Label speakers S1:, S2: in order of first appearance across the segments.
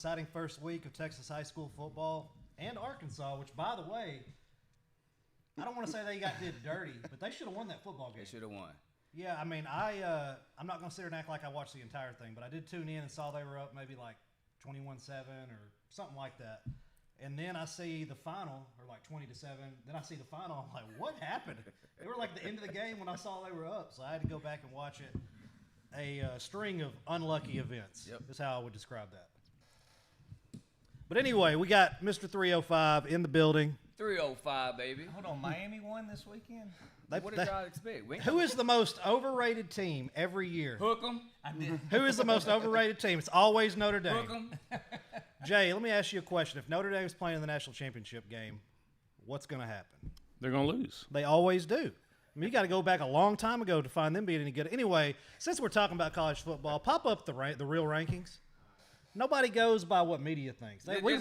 S1: Exciting first week of Texas high school football and Arkansas, which, by the way, I don't want to say they did dirty, but they should have won that football game.
S2: They should have won.
S1: Yeah, I mean, I'm not going to sit here and act like I watched the entire thing, but I did tune in and saw they were up maybe like 21-7 or something like that. And then I see the final, or like 20-7. Then I see the final. I'm like, what happened? They were like the end of the game when I saw they were up, so I had to go back and watch it. A string of unlucky events.
S2: Yep.
S1: Is how I would describe that. But anyway, we got Mr. 305 in the building.
S2: 305, baby.
S3: Hold on, Miami won this weekend?
S2: What did y'all expect?
S1: Who is the most overrated team every year?
S2: Hook 'em.
S3: I did.
S1: Who is the most overrated team? It's always Notre Dame.
S2: Hook 'em.
S1: Jay, let me ask you a question. If Notre Dame is playing in the national championship game, what's going to happen?
S4: They're going to lose.
S1: They always do. I mean, you got to go back a long time ago to find them being any good. Anyway, since we're talking about college football, pop up the real rankings. Nobody goes by what media thinks. We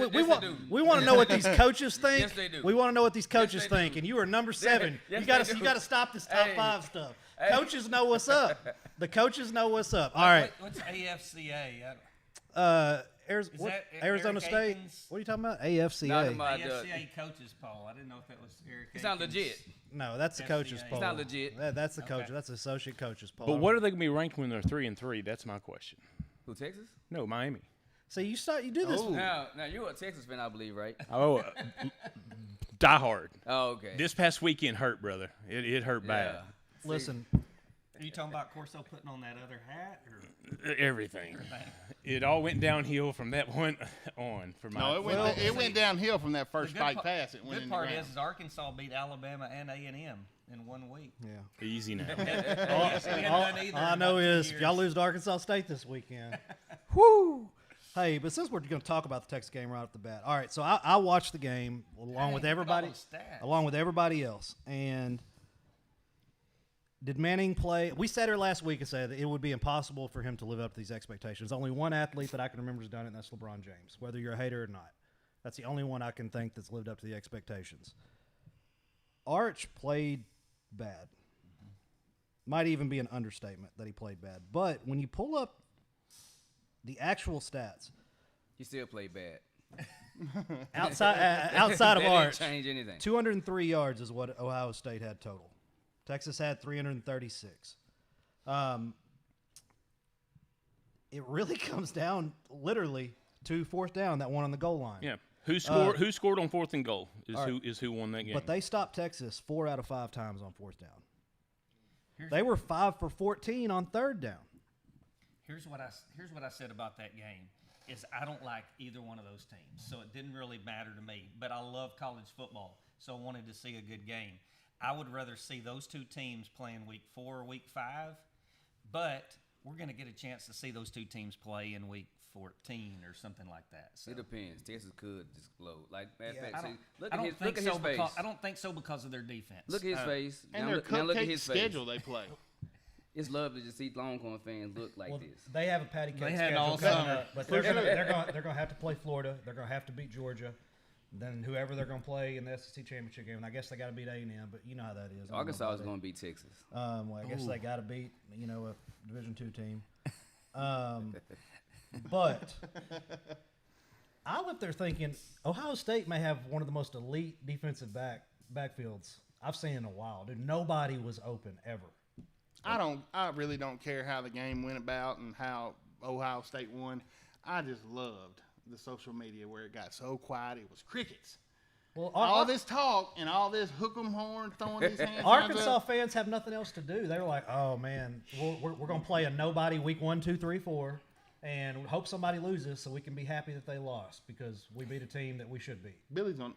S1: want to know what these coaches think.
S2: Yes, they do.
S1: We want to know what these coaches
S2: Yes, they
S1: think.
S2: do.
S1: And you are number 7.
S2: Yes,
S1: you got
S2: they
S1: to
S2: do.
S1: stop this top
S2: Hey.
S1: 5 stuff.
S2: Hey.
S1: Coaches know what's up. The coaches know what's up. All right.
S3: What's AFCA?
S1: Arizona
S3: Eric
S1: State.
S3: Akins?
S1: What are you talking about? AFCA.
S2: Talking about
S3: AFCA coaches poll. I didn't know if that was Eric.
S2: It's not
S3: Akins.
S2: legit.
S1: No, that's the coaches
S3: FCA.
S1: poll.
S2: It's not legit.
S1: That's the coach.
S3: Okay.
S1: That's the associate coaches poll.
S4: But what are they going to be ranked when they're 3-3? That's my question.
S2: Who, Texas?
S4: No, Miami.
S1: So you do this.
S2: Now you're a Texas fan, I believe, right?
S4: Oh, die hard.
S2: Oh, okay.
S4: This past weekend hurt, brother. It hurt bad.
S2: See,
S1: Listen,
S3: Are you talking about Corso putting on that other hat? Or?
S4: Everything. It all went downhill from that point on for my.
S5: No, it went downhill from that first spike pass. It went
S3: Good
S5: in the
S3: part
S5: ground.
S3: is Arkansas beat Alabama and A&M in 1 week.
S1: yeah.
S4: Easy now.
S1: All I know is if y'all lose to Arkansas State this weekend, whoo! Hey, but since we're going to talk about the Texas game right off the bat, all right. So I watched the game along with everybody, else. And did Manning play? We sat here last week and said that it would be impossible for him to live up to these expectations. Only one athlete that I can remember has done it, and that's LeBron James. Whether you're a hater or not, that's the only one I can think that's lived up to the expectations. Arch played bad. Might even be an understatement that he played bad. But when you pull up the actual stats,
S2: He still played bad.
S1: outside of
S2: That didn't
S1: Arch,
S2: change anything.
S1: 203 yards is what Ohio State had total. Texas had 336. It really comes down literally to fourth down, that one on the goal line.
S4: Yeah. Who scored on 4th and goal
S1: right.
S4: who won that game.
S1: But they stopped Texas 4 out of 5 times on fourth down. They were 5 for 14 on third down.
S3: Here's what I said about that game is I don't like either one of those teams, so it didn't really matter to me. But I love college football, so I wanted to see a good game. I would rather see those two teams playing week 4 or week 5, but we're going to get a chance to see those two teams play in week 14 or something like that. So.
S2: It depends. Texas could explode. Like, matter of
S1: Yeah,
S2: fact, look
S3: I
S2: at
S3: don't
S2: his
S3: think
S2: face.
S3: so I don't think so because of their defense.
S2: Look at his face.
S5: And
S2: Now
S5: their
S2: look at
S5: cupcake
S2: his face.
S5: schedule they play.
S2: It's lovely to see Longhorn fans look like this.
S1: They have a patty cake
S3: They had
S1: schedule
S3: all
S1: coming
S3: summer.
S1: up, but they're going to have to play Florida. They're going to have to beat Georgia. Then whoever they're going to play in the SEC championship game, and I guess they got to beat A&M, but you know how that is.
S2: Arkansas is going to beat Texas.
S1: Well, I guess they got to beat a Division II team. But I left there thinking Ohio State may have one of the most elite defensive backfields I've seen in a while. Dude, nobody was open ever.
S5: I really don't care how the game went about and how Ohio State won. I just loved the social media where it got so quiet. It was crickets.
S1: Well,
S5: All this talk and all this hook 'em horn throwing these hands.
S1: Arkansas fans have nothing else to do. They were like, "Oh man, we're going to play a nobody week 1, 2, 3, 4, and hope somebody loses so we can be happy that they lost because we beat a team that we should beat."
S5: Billy's gonna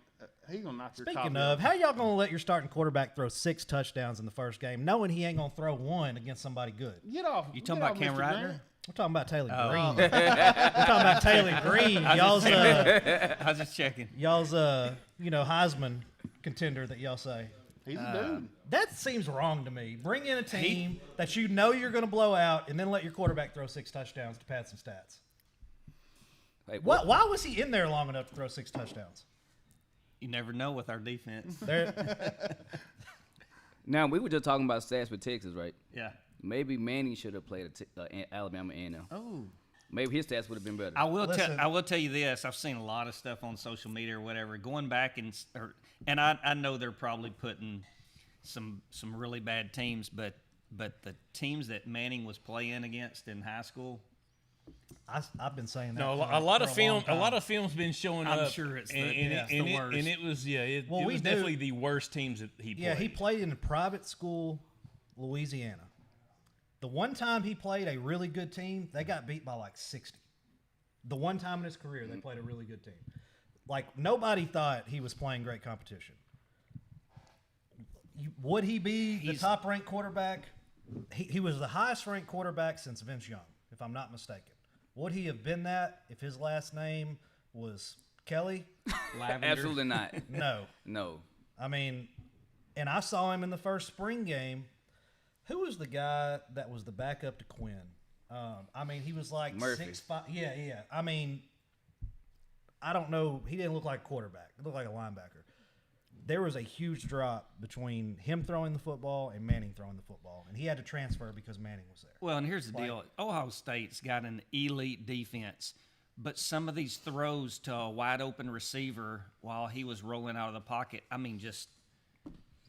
S5: knock your top.
S1: Speaking of, how y'all going to let your starting quarterback throw 6 touchdowns in the first game, knowing he ain't going to throw one against somebody good?
S5: Get off.
S3: You talking about Cam
S5: Mr.
S3: Ryder?
S5: Grant.
S1: We're talking about Taylor Green. We're talking about Taylor Green. Y'all's
S3: I was just checking.
S1: Heisman contender that y'all say.
S5: He's a dude.
S1: That seems wrong to me. Bring in a team that you know you're going to blow out, and then let your quarterback throw 6 touchdowns to pad some stats.
S2: Hey,
S1: Why was he in there long enough to throw 6 touchdowns?
S3: You never know with our defense.
S2: Now, we were just talking about stats with Texas, right?
S3: Yeah.
S2: Maybe Manning should have played Alabama A&M.
S3: Oh.
S2: Maybe his stats would have been better.
S3: I will
S1: Listen.
S3: I will tell you this. I've seen a lot of stuff on social media or whatever. Going back and I know they're probably putting some really bad teams, but the teams that Manning was playing against in high school.
S1: I've been saying that.
S4: No,
S1: for
S4: a lot of
S1: long
S4: film. A
S1: time.
S4: lot of film's been showing
S3: I'm
S4: up.
S3: sure it's the
S4: and
S3: worst.
S4: And it was it
S1: Well, we
S4: was
S1: do-
S4: definitely the worst teams that he played.
S1: Yeah, he played in a private school, Louisiana. The one time he played a really good team, they got beat by like 60. The one time in his career they played a really good team. Like, nobody thought he was playing great competition. Would he be the top-ranked quarterback? He was the highest-ranked quarterback since Vince Young, if I'm not mistaken. Would he have been that if his last name was Kelly?
S2: Absolutely not.
S1: No.
S2: No.
S1: I mean, and I saw him in the first spring game. Who was the guy that was the backup to Quinn? I mean, he was like
S2: Murphy.
S1: 6'5". Yeah. I mean, I don't know. He didn't look like a quarterback. He looked like a linebacker. There was a huge drop between him throwing the football and Manning throwing the football, and he had to transfer because Manning was there.
S3: Well, and here's the deal. Ohio State's got an elite defense, but some of these throws to a wide open receiver while he was rolling out of the pocket, I mean, just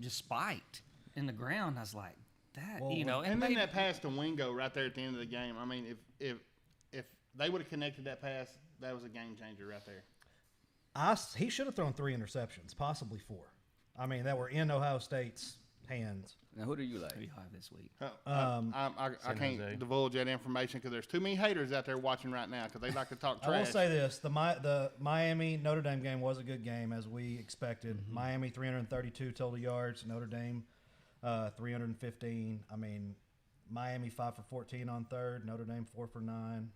S3: spiked in the ground. I was like, that,
S1: Well,
S3: you know.
S5: And then
S3: maybe-
S5: that pass to Wingo right there at the end of the game. I mean, if they would have connected that pass, that was a game changer right there.
S1: He should have thrown 3 interceptions, possibly 4. I mean, that were in Ohio State's hands.
S2: Now, who do you like?
S3: Pretty high this week.
S5: I
S4: San
S5: can't
S4: Jose.
S5: divulge that information because there's too many haters out there watching right now because they like to talk
S1: I will
S5: trash.
S1: say this: the Miami Notre Dame game was a good game as we expected. Miami 332 total yards, Notre Dame 315. I mean, Miami 5 for 14 on third, Notre Dame 4 for 9.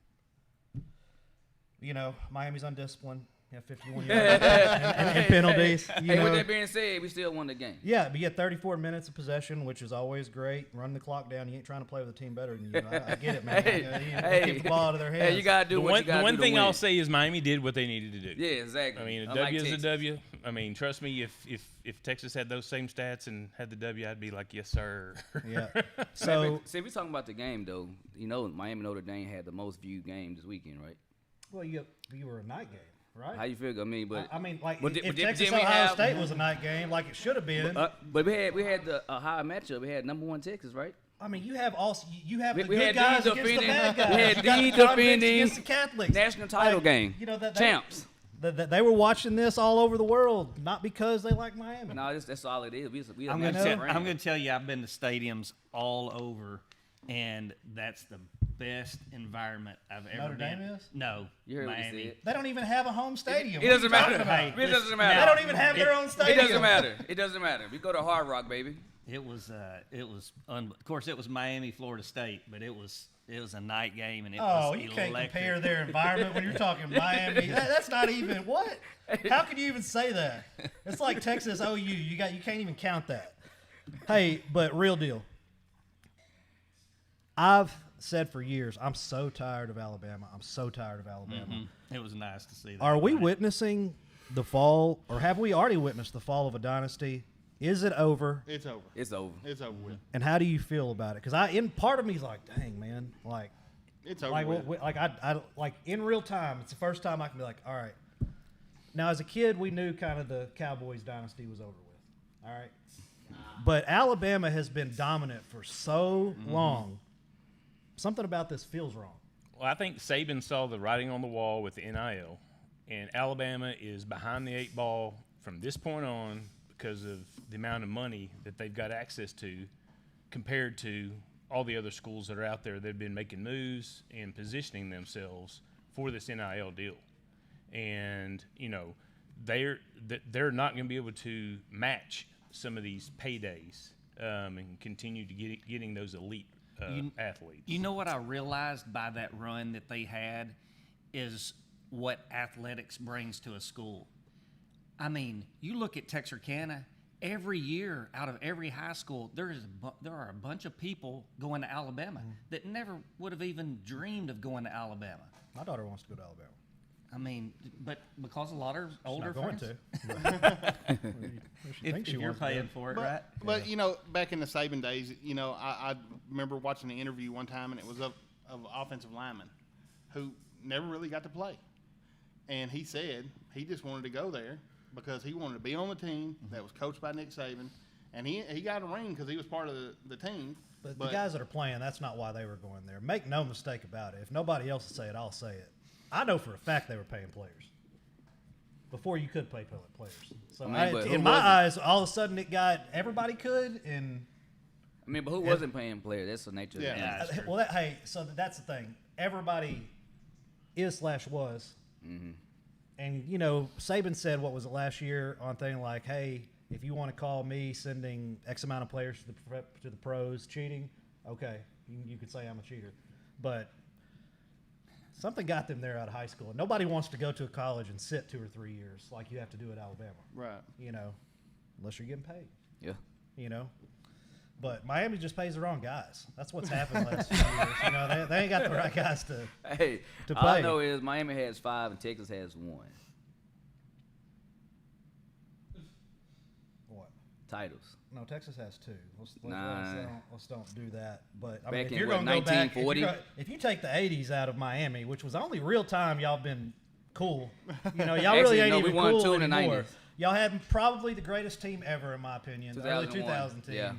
S1: You know, Miami's undisciplined. Yeah, 51 yards and penalties. You
S2: Hey,
S1: know.
S2: with that being said, we still won the game.
S1: Yeah, but you get 34 minutes of possession, which is always great. Run the clock down. You ain't trying to play with a team better than you. I get it, man. You get the ball out of their hands.
S2: Hey, you gotta do
S4: The
S2: what
S4: one,
S2: you gotta
S4: the one
S2: do
S4: thing
S2: to win.
S4: I'll say is Miami did what they needed to do.
S2: Yeah, exactly.
S4: I mean, a
S2: Unlike
S4: W is a
S2: Texas.
S4: W. I mean, trust me, if Texas had those same stats and had the W, I'd be like, yes, sir.
S1: Yeah. So,
S2: See, if we talking about the game though, you know, Miami Notre Dame had the most viewed game this weekend, right?
S1: well, you were a night game, right?
S2: How you feel? I mean, but
S1: I mean, like,
S2: but
S1: if
S2: didn't
S1: Texas
S2: we
S1: Ohio
S2: have-
S1: State was a night game, like it should have been.
S2: but we had a high matchup. We had number 1 Texas, right?
S1: I mean, you have the
S2: We
S1: good
S2: had
S1: guys
S2: the
S1: against the
S2: defending-
S1: bad guys.
S2: we had
S1: You got
S2: the
S1: convicts
S2: defending
S1: against the Catholics.
S2: National title game.
S1: You know that
S2: Champs.
S1: They were watching this all over the world, not because they like Miami.
S2: No, that's all it is. We
S3: I'm
S2: a national
S3: gonna
S2: brand.
S3: tell you, I've been to stadiums all over, and that's the best environment I've ever
S1: Notre
S3: been.
S1: Dame is?
S3: No,
S2: You heard what he
S3: Miami.
S2: said.
S1: They don't even have a home stadium.
S2: It
S1: What are
S2: doesn't
S1: you talking
S2: matter.
S1: about?
S2: It doesn't matter.
S1: They don't even have their own
S2: It
S1: stadium.
S2: doesn't matter. It doesn't matter. We go to Hard Rock, baby.
S3: It was of course it was Miami, Florida State, but it was a night game, and it
S1: Oh,
S3: was
S1: you can't
S3: electric.
S1: compare their environment when you're talking Miami. That's not even what? How can you even say that? It's like Texas OU. You can't even count that. Hey, but real deal. I've said for years, I'm so tired of Alabama. I'm so tired of Alabama.
S3: It was nice to see that.
S1: Are we
S3: tonight.
S1: witnessing the fall, or have we already witnessed the fall of a dynasty? Is it over?
S5: It's over.
S2: It's over.
S5: It's over with.
S1: And how do you feel about it? Because part of me is like, dang, man, like,
S5: It's over
S1: like,
S5: with.
S1: I like in real time. It's the first time I can be like, all right. Now, as a kid, we knew kind of the Cowboys dynasty was over with. All right, but Alabama has been dominant for so long. Something about this feels wrong.
S4: Well, I think Saban saw the writing on the wall with the NIL, and Alabama is behind the 8 ball from this point on because of the amount of money that they've got access to compared to all the other schools that are out there that have been making moves and positioning themselves for this NIL deal. And, you know, they're not going to be able to match some of these paydays and continue to getting those elite athletes.
S3: You know what I realized by that run that they had is what athletics brings to a school. I mean, you look at Texarkana. Every year, out of every high school, there are a bunch of people going to Alabama that never would have even dreamed of going to Alabama.
S1: My daughter wants to go to Alabama.
S3: I mean, but because a lot of older
S1: Not going
S3: friends,
S1: She thinks
S3: if
S1: she
S3: you're
S1: wants to go.
S3: paying for it, right?
S5: But you know, back in the Saban days, you know, I remember watching the interview one time, and it was of offensive lineman, who never really got to play. And he said he just wanted to go there because he wanted to be on the team that was coached by Nick Saban. And he got a ring because he was part of the team.
S1: But the guys that are playing, that's not why they were going there. Make no mistake about it. If nobody else will say it, I'll say it. I know for a fact they were paying players before you could pay players. So in my eyes, all of a sudden it got everybody could. And
S2: I mean, but who wasn't paying players? That's the nature of the game.
S1: Well, so that's the thing. Everybody is/was.
S2: Mm-hmm.
S1: And, you know, Saban said, what was it last year on thing like, hey, if you want to call me sending X amount of players to the pros cheating, okay, you could say I'm a cheater. But something got them there out of high school. And nobody wants to go to a college and sit 2 or 3 years like you have to do at Alabama.
S5: Right.
S1: You know, unless you're getting paid.
S2: Yeah.
S1: You know. But Miami just pays the wrong guys. That's what's happened the last few years. You know, they ain't got the right guys to play.
S2: All I know is Miami has 5 and Texas has 1.
S1: What?
S2: Titles.
S1: No, Texas has 2. Let's don't do that. But I mean,
S2: Back
S1: if
S2: in,
S1: you're
S2: what,
S1: going to go back,
S2: 1940?
S1: if you take the 80s out of Miami, which was the only real time y'all been cool, you know, y'all
S2: Actually,
S1: really ain't
S2: no,
S1: even
S2: we won
S1: cool
S2: 2 in the
S1: anymore.
S2: 90s.
S1: Y'all had probably the greatest team ever, in my opinion, the early 2000 team.
S2: Yeah.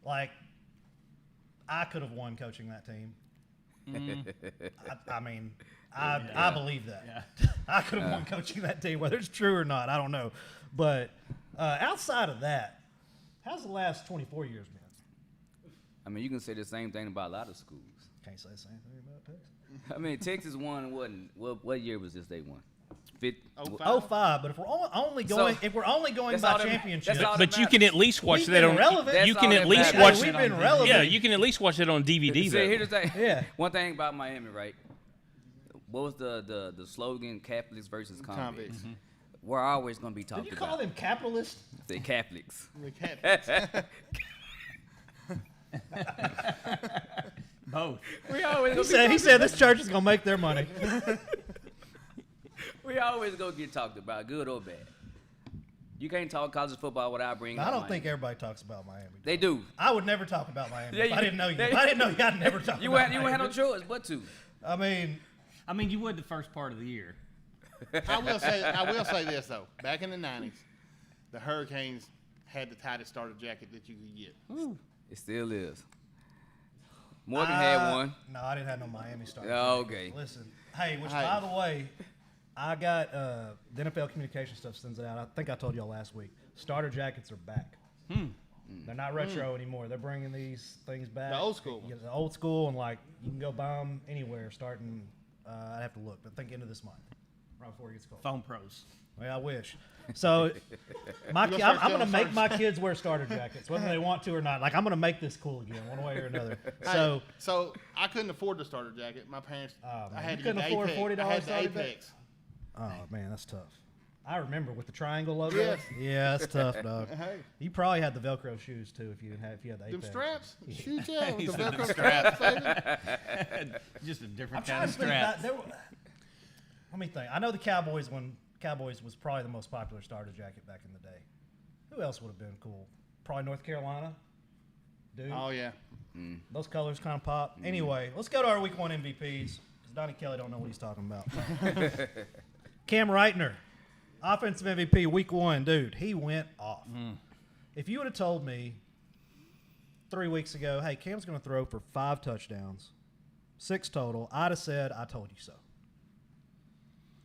S1: Like, I could have won coaching that team. I mean, I believe that.
S3: Yeah.
S1: I could have won coaching that team, whether it's true or not, I don't know. But outside of that, how's the last 24 years been?
S2: I mean, you can say the same thing about a lot of schools.
S1: Can't say the same thing about Texas.
S2: I mean, Texas won. What year was this they won?
S1: 05, but if we're only going by championships,
S4: but you can at least watch
S1: We've
S4: that
S1: been
S4: on.
S1: relevant.
S4: You can at least
S1: Hey,
S4: watch.
S1: we've been relevant.
S4: Yeah, you can at least watch it on DVD.
S2: See,
S4: though.
S2: here's the thing.
S1: Yeah.
S2: One thing about Miami, right? What was the slogan? Catholics versus convicts.
S5: Mm-hmm.
S2: We're always going to be talked
S1: Did you
S2: about.
S1: call them capitalists?
S2: The Catholics.
S5: We can't.
S3: Both.
S2: We always
S1: He said this church is gonna make their money.
S2: we always go get talked about, good or bad. You can't talk college football without bringing.
S1: I
S2: up
S1: don't
S2: Miami.
S1: think everybody talks about Miami.
S2: They do.
S1: I would never talk about Miami
S2: Yeah,
S1: if I didn't know you. If I didn't know you, I'd never talk
S2: You
S1: about
S2: had
S1: Miami.
S2: no choice but to.
S1: I mean,
S3: you would the first part of the year.
S5: I will say this though. Back in the '90s, the Hurricanes had the tightest starter jacket that you could get.
S2: It still is. Morgan had one.
S1: No, I didn't have no Miami starter.
S2: Oh, okay.
S1: Listen, hey, by the way, I got the NFL communication stuff sends it out. I think I told y'all last week. Starter jackets are back. They're not retro anymore. They're bringing these things back.
S5: The old school
S1: Yeah, the old school, and like you can go buy them anywhere starting. I'd have to look, but think into this month, right before it gets cold.
S3: Phone pros.
S1: Well, I wish. So, I'm going to make my kids wear starter jackets, whether they want to or not. Like, I'm going to make this cool again, one way or another.
S5: So I couldn't afford the starter jacket. My parents, I had
S1: you
S5: to get
S1: couldn't
S5: the
S1: afford
S5: Apex.
S1: $40
S5: I had the
S1: starter jacket?
S5: Apex.
S1: Oh, man, that's tough. I remember with the triangle logo.
S5: Yes.
S1: Yeah, that's tough, dog.
S5: Hey.
S1: You probably had the Velcro shoes, too, if you had the
S5: Them
S1: Apex.
S5: straps? Shoot yeah, with
S3: He
S5: the
S3: said them
S5: Velcro straps, baby.
S3: Just a
S1: I'm
S3: different
S1: trying
S3: kind
S1: to
S3: of
S1: think
S3: strap.
S1: let me think. I know the Cowboys was probably the most popular starter jacket back in the day. Who else would have been cool? Probably North Carolina. Dude.
S5: Oh yeah.
S1: Those colors kind of pop. Anyway, let's go to our Week 1 MVPs because Donnie Kelly don't know what he's talking about. Cam Reitner, offensive MVP Week 1. Dude, he went off. If you would have told me 3 weeks ago, hey, Cam's going to throw for 5 touchdowns, 6 total, I'd have said, I told you so.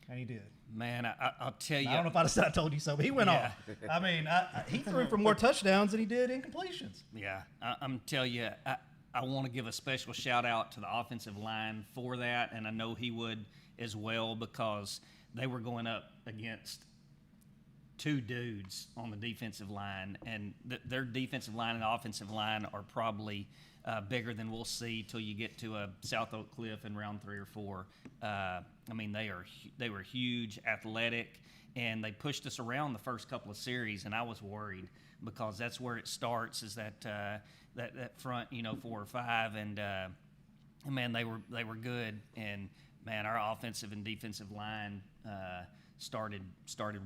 S1: And he did.
S3: Man, I'll tell you.
S1: I don't know if I'd have said I told you so, but he went off. I mean, he threw for more touchdowns than he did incompletions.
S3: Yeah, I'm telling you, I want to give a special shout out to the offensive line for that, and I know he would as well because they were going up against 2 dudes on the defensive line, and their defensive line and offensive line are probably bigger than we'll see till you get to a South Oak Cliff in round 3 or 4. I mean, they were huge, athletic, and they pushed us around the first couple of series, and I was worried because that's where it starts is that front, 4 or 5, and man, they were good, and man, our offensive and defensive line started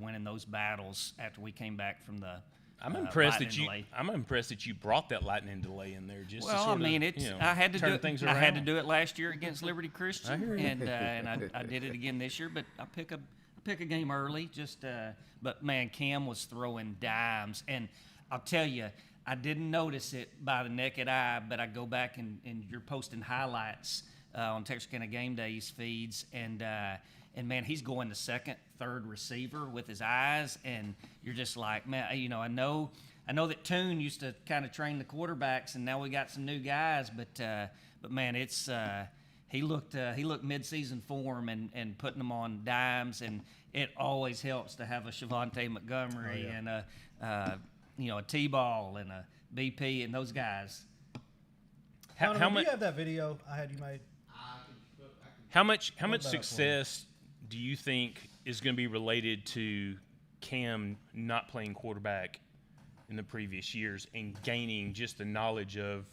S3: winning those battles after we came back from the
S4: I'm impressed
S3: lightning delay.
S4: I'm impressed that you brought that lightning delay in there. Just to
S3: Well,
S4: sort
S3: I mean,
S4: of, you know,
S3: I had to
S4: turn
S3: do it.
S4: things
S3: I had to
S4: around.
S3: do it last year against Liberty Christian,
S4: hear you.
S3: and I did it again this year. But I pick a game early. But man, Cam was throwing dimes, and I'll tell you, I didn't notice it by the naked eye, but I go back and you're posting highlights on Texarkana Game Days feeds, and man, he's going to second, third receiver with his eyes, and you're just like, man, you know, I know that Toon used to kind of train the quarterbacks, and now we got some new guys, but man, it's he looked mid-season form and putting them on dimes, and it always helps to have a Shavonte Montgomery and a T-ball and a BP and those guys.
S1: How
S4: How
S1: do
S4: much?
S1: you have that video I had you made?
S4: How much
S1: about it for
S4: success do you think is going to be related to Cam not playing quarterback in the previous years and gaining just the knowledge of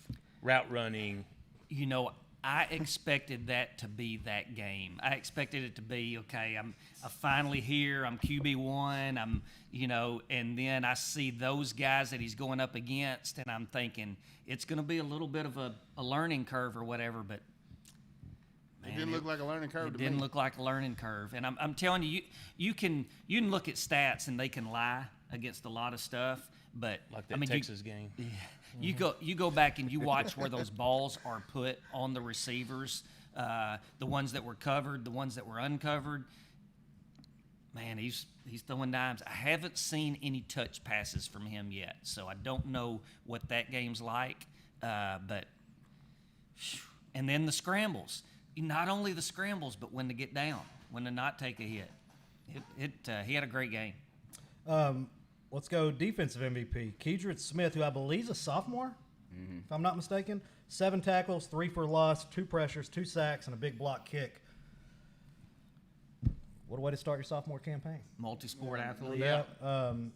S4: route running?
S3: You know, I expected that to be that game. I expected it to be, okay, I'm finally here. I'm QB1. And then I see those guys that he's going up against, and I'm thinking it's going to be a little bit of a learning curve or whatever, but
S5: It didn't look like a learning curve
S3: it
S5: to me.
S3: didn't look like a learning curve. And I'm telling you, you can look at stats and they can lie against a lot of stuff, but
S4: Like that
S3: I mean,
S4: Texas game.
S3: you go back and you watch where those balls are put on the receivers, the ones that were covered, the ones that were uncovered. Man, he's throwing dimes. I haven't seen any touch passes from him yet, so I don't know what that game's like. But and then the scrambles. Not only the scrambles, but when to get down, when to not take a hit. He had a great game.
S1: Let's go defensive MVP. Kedrick Smith, who I believe is a sophomore, if I'm not mistaken. 7 tackles, 3 for loss, 2 pressures, 2 sacks, and a big block kick. What a way to start your sophomore campaign.
S3: Multi-sport athlete.
S1: Yeah.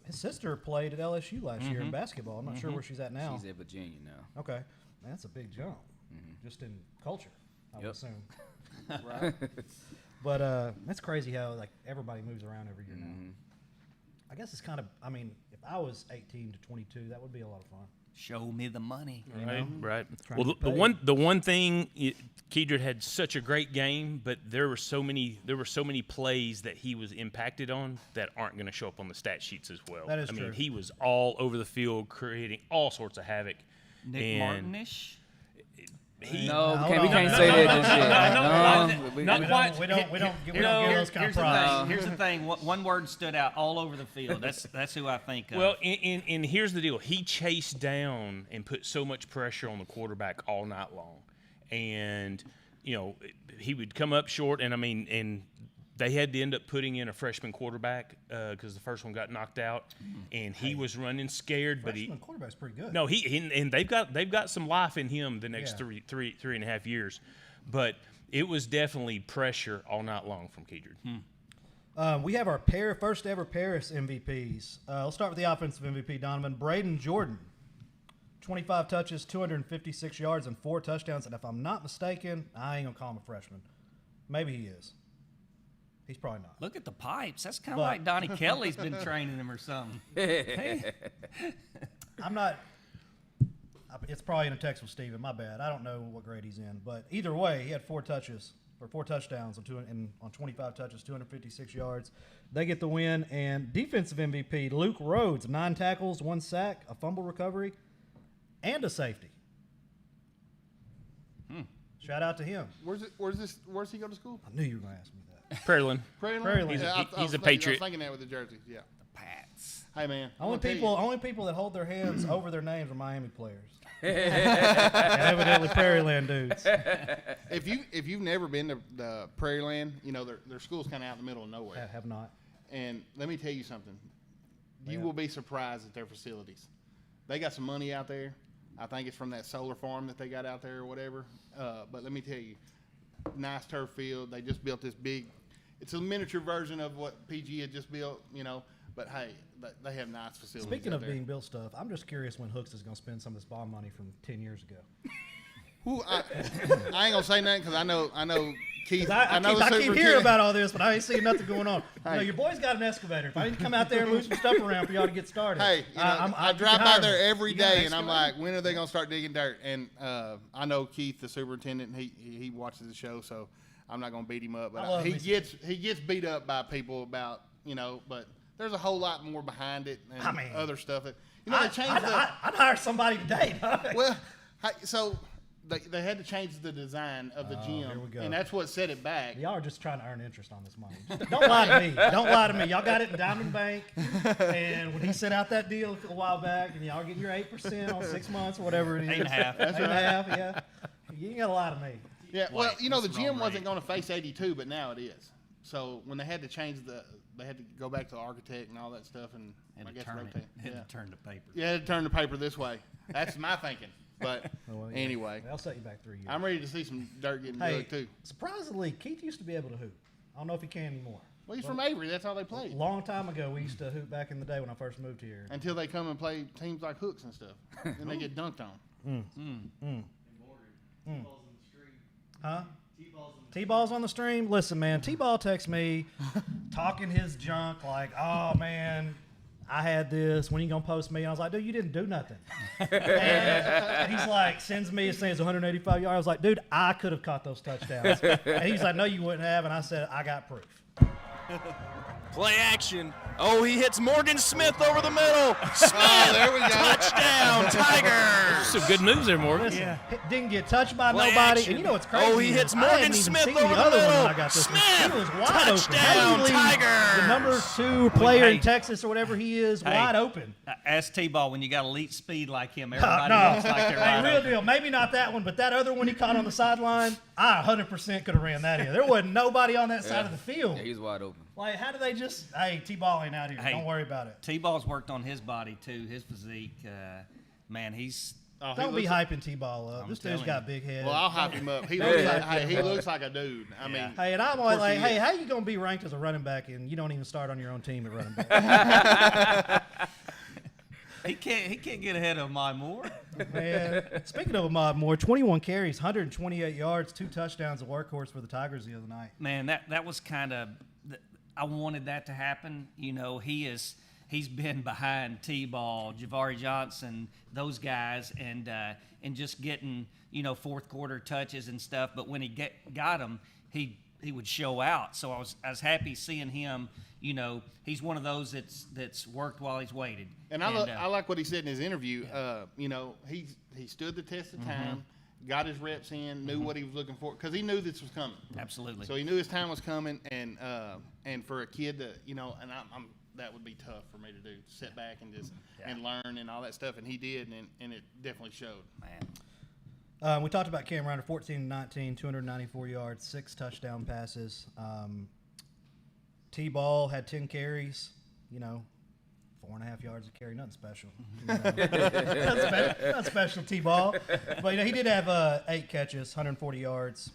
S1: His sister played at LSU last year in basketball. I'm not sure where she's at now.
S2: She's at Virginia now.
S1: Okay. Man, that's a big jump, just in culture, I would
S2: Yep.
S1: assume.
S5: Right?
S1: But that's crazy how like everybody moves around every year now. I guess it's kind of. I mean, if I was 18 to 22, that would be a lot of fun.
S3: Show me the money.
S4: Right, right.
S1: Trying
S4: Well,
S1: to
S4: the
S1: pay.
S4: one thing, Kedrick had such a great game, but there were so many plays that he was impacted on that aren't going to show up on the stat sheets as well.
S1: That is
S4: I mean,
S1: true.
S4: he was all over the field, creating all sorts of havoc.
S3: Nick
S4: And
S3: Martin-ish.
S4: he,
S2: No,
S1: No,
S2: we
S1: no,
S2: can't
S1: no,
S2: say
S1: no,
S2: that
S1: no,
S2: just yet.
S4: not
S1: We
S4: quite.
S1: don't give those kind of props.
S3: Here's the thing. One word stood out all over the field. That's who I think of.
S4: Well, and here's the deal. He chased down and put so much pressure on the quarterback all night long. And, he would come up short, and they had to end up putting in a freshman quarterback because the first one got knocked out. And he was running scared, but
S1: Freshman quarterback's pretty good.
S4: No, and they've got some life in him the next
S1: Yeah.
S4: three and a half years. But it was definitely pressure all night long from Kedrick.
S1: We have our first ever Paris MVPs. Let's start with the offensive MVP, Donovan. Braden Jordan, 25 touches, 256 yards, and 4 touchdowns. And if I'm not mistaken, I ain't going to call him a freshman. Maybe he is. He's probably not.
S3: Look at the pipes. That's kind of
S1: But-
S3: like Donnie Kelly's been training him or something. Hey.
S1: I'm not. It's probably in a text with Steven. My bad. I don't know what grade he's in. But either way, he had 4 touchdowns on 25 touches, 256 yards. They get the win. And defensive MVP, Luke Rhodes, 9 tackles, 1 sack, a fumble recovery, and a safety. Shout out to him.
S5: Where's he go to school?
S1: I knew you were going to ask me that.
S4: Prairieland.
S5: Prairieland?
S1: He's a-
S5: Yeah,
S4: he's a
S5: I was
S4: Patriot.
S5: thinking that with the jerseys, yeah.
S3: Pats.
S5: Hey, man. I'm
S1: Only
S5: gonna tell you,
S1: people that hold their hands over their names are Miami players. And evidently Prairieland dudes.
S5: if you've never been to the Prairieland, their school's kind of out in the middle of nowhere.
S1: Have not.
S5: And let me tell you something. You
S1: Yeah.
S5: will be surprised at their facilities. They got some money out there. I think it's from that solar farm that they got out there or whatever. But let me tell you, nice turf field. They just built this big. It's a miniature version of what PG had just built, But hey, they have nice facilities.
S1: Speaking
S5: out
S1: of
S5: there.
S1: being built stuff, I'm just curious when Hooks is going to spend some of this bond money from 10 years ago.
S5: Who I ain't gonna say nothing because I know Keith.
S1: I
S5: know
S1: keep
S5: the
S1: hearing
S5: superintendent.
S1: about all this, but I ain't seeing nothing going on. You know,
S5: Hey.
S1: your boy's got an excavator. If I need to come out there and move some stuff around for y'all to get started,
S5: Hey, you know, I drive by there every
S1: You got an
S5: day, and I'm
S1: excavator?
S5: like, when are they gonna start digging dirt? And I know Keith, the superintendent, he watches the show, so I'm not gonna beat him up.
S1: I
S5: But
S1: love
S5: he
S1: me
S5: gets beat up by people about but there's a whole lot more behind it and
S1: I mean,
S5: other stuff that they changed
S1: I'd hire somebody today. Dog.
S5: well, so they had to change the design of the gym,
S1: here we go.
S5: and that's what set it back.
S1: Y'all are just trying to earn interest on this money. Just don't lie to me. Don't lie to me. Y'all got it in Diamond Bank, and when he sent out that deal a while back, and y'all getting your 8% on 6 months or whatever it is.
S3: 8.5.
S1: That's 8.5. Yeah. You ain't got to lie to me.
S5: Yeah, well,
S3: Wait,
S5: the
S3: that's the
S5: gym
S3: wrong
S5: wasn't
S3: rate.
S5: going to face 82, but now it is. So when they had to change they had to go back to the architect and all that stuff, and I guess rotate.
S3: Had
S5: Yeah.
S3: to turn the paper.
S5: Yeah, had to turn the paper this way. That's my thinking. But
S1: Well, yeah.
S5: anyway,
S1: They'll set you back 3 years.
S5: I'm ready to see some dirt getting
S1: Hey,
S5: dug too.
S1: surprisingly, Keith used to be able to hoop. I don't know if he can anymore.
S5: Well, he's from Avery. That's how they
S1: A
S5: played.
S1: long time ago, we used to hoop back in the day when I first moved here.
S5: Until they come and play teams like Hooks and stuff. Then they get dunked on.
S1: Huh? T-Ball's on the stream. Listen, man, T-Ball texts me talking his junk like, oh, man, I had this. When you going to post me? And I was like, dude, you didn't do nothing. and he's like, sends me, it says 185 yards. I was like, dude, I could have caught those touchdowns. And he's like, no, you wouldn't have. And I said, I got proof.
S6: Play action. Oh, he hits Morgan Smith over the middle. Smith,
S5: There we go.
S6: touchdown, Tigers.
S4: Some good moves there, Morgan.
S1: Listen, didn't get touched by
S6: Play
S1: nobody.
S6: action.
S1: And you know what's crazy?
S6: Oh, he
S1: is
S6: hits
S1: I
S6: Morgan
S1: hadn't even
S6: Smith
S1: seen
S6: over
S1: the
S6: the
S1: other one
S6: middle.
S1: when I got this.
S6: Smith,
S1: He was wide open. How do you
S6: touchdown,
S1: leave
S6: Tigers.
S1: the number 2 player in
S3: Hey.
S1: Texas or whatever he is wide open?
S3: Ask T-Ball when you got elite speed like him. Everybody
S1: No,
S3: looks like they're
S1: hey,
S3: wide
S1: real
S3: open.
S1: deal. Maybe not that one, but that other one he caught on the sideline, I 100% could have ran that in. There wasn't nobody on that side of the field.
S2: Yeah, he's wide open.
S1: Like, how do they just? Hey, T-Ball ain't out here.
S3: Hey.
S1: Don't worry about it.
S3: T-Ball's worked on his body too, his physique. Man, he's
S5: Oh, he
S1: Don't be
S5: looks-
S1: hyping T-Ball up. This dude's
S3: telling
S1: got a
S3: you.
S1: big head.
S5: Well, I'll hype him up. He looks like a dude. I mean,
S1: Hey, and I'm always
S5: course
S1: like,
S5: he
S1: hey,
S5: is.
S1: how you gonna be ranked as a running back and you don't even start on your own team at running back?
S3: he can't get ahead of Ahmad Moore.
S1: Man, speaking of Ahmad Moore, 21 carries, 128 yards, 2 touchdowns, a workhorse for the Tigers the other night.
S3: Man, that was kind of I wanted that to happen. You know, he's been behind T-Ball, Javari Johnson, those guys, and just getting fourth quarter touches and stuff. But when he got them, he would show out. So I was happy seeing him. He's one of those that's worked while he's waited.
S5: And I like what he said in his interview. He stood the test of time, got his reps in, knew what he was looking for because he knew this was coming.
S3: Absolutely.
S5: So he knew his time was coming, and for a kid to and I'm that would be tough for me to do, sit back and just and learn and all that stuff, and he did, and it definitely showed.
S3: Man.
S1: We talked about Cam Ryder, 14-19, 294 yards, 6 touchdown passes. T-Ball had 10 carries, 4.5 yards a carry, nothing special. Not special, T-Ball. But he did have 8 catches, 140 yards,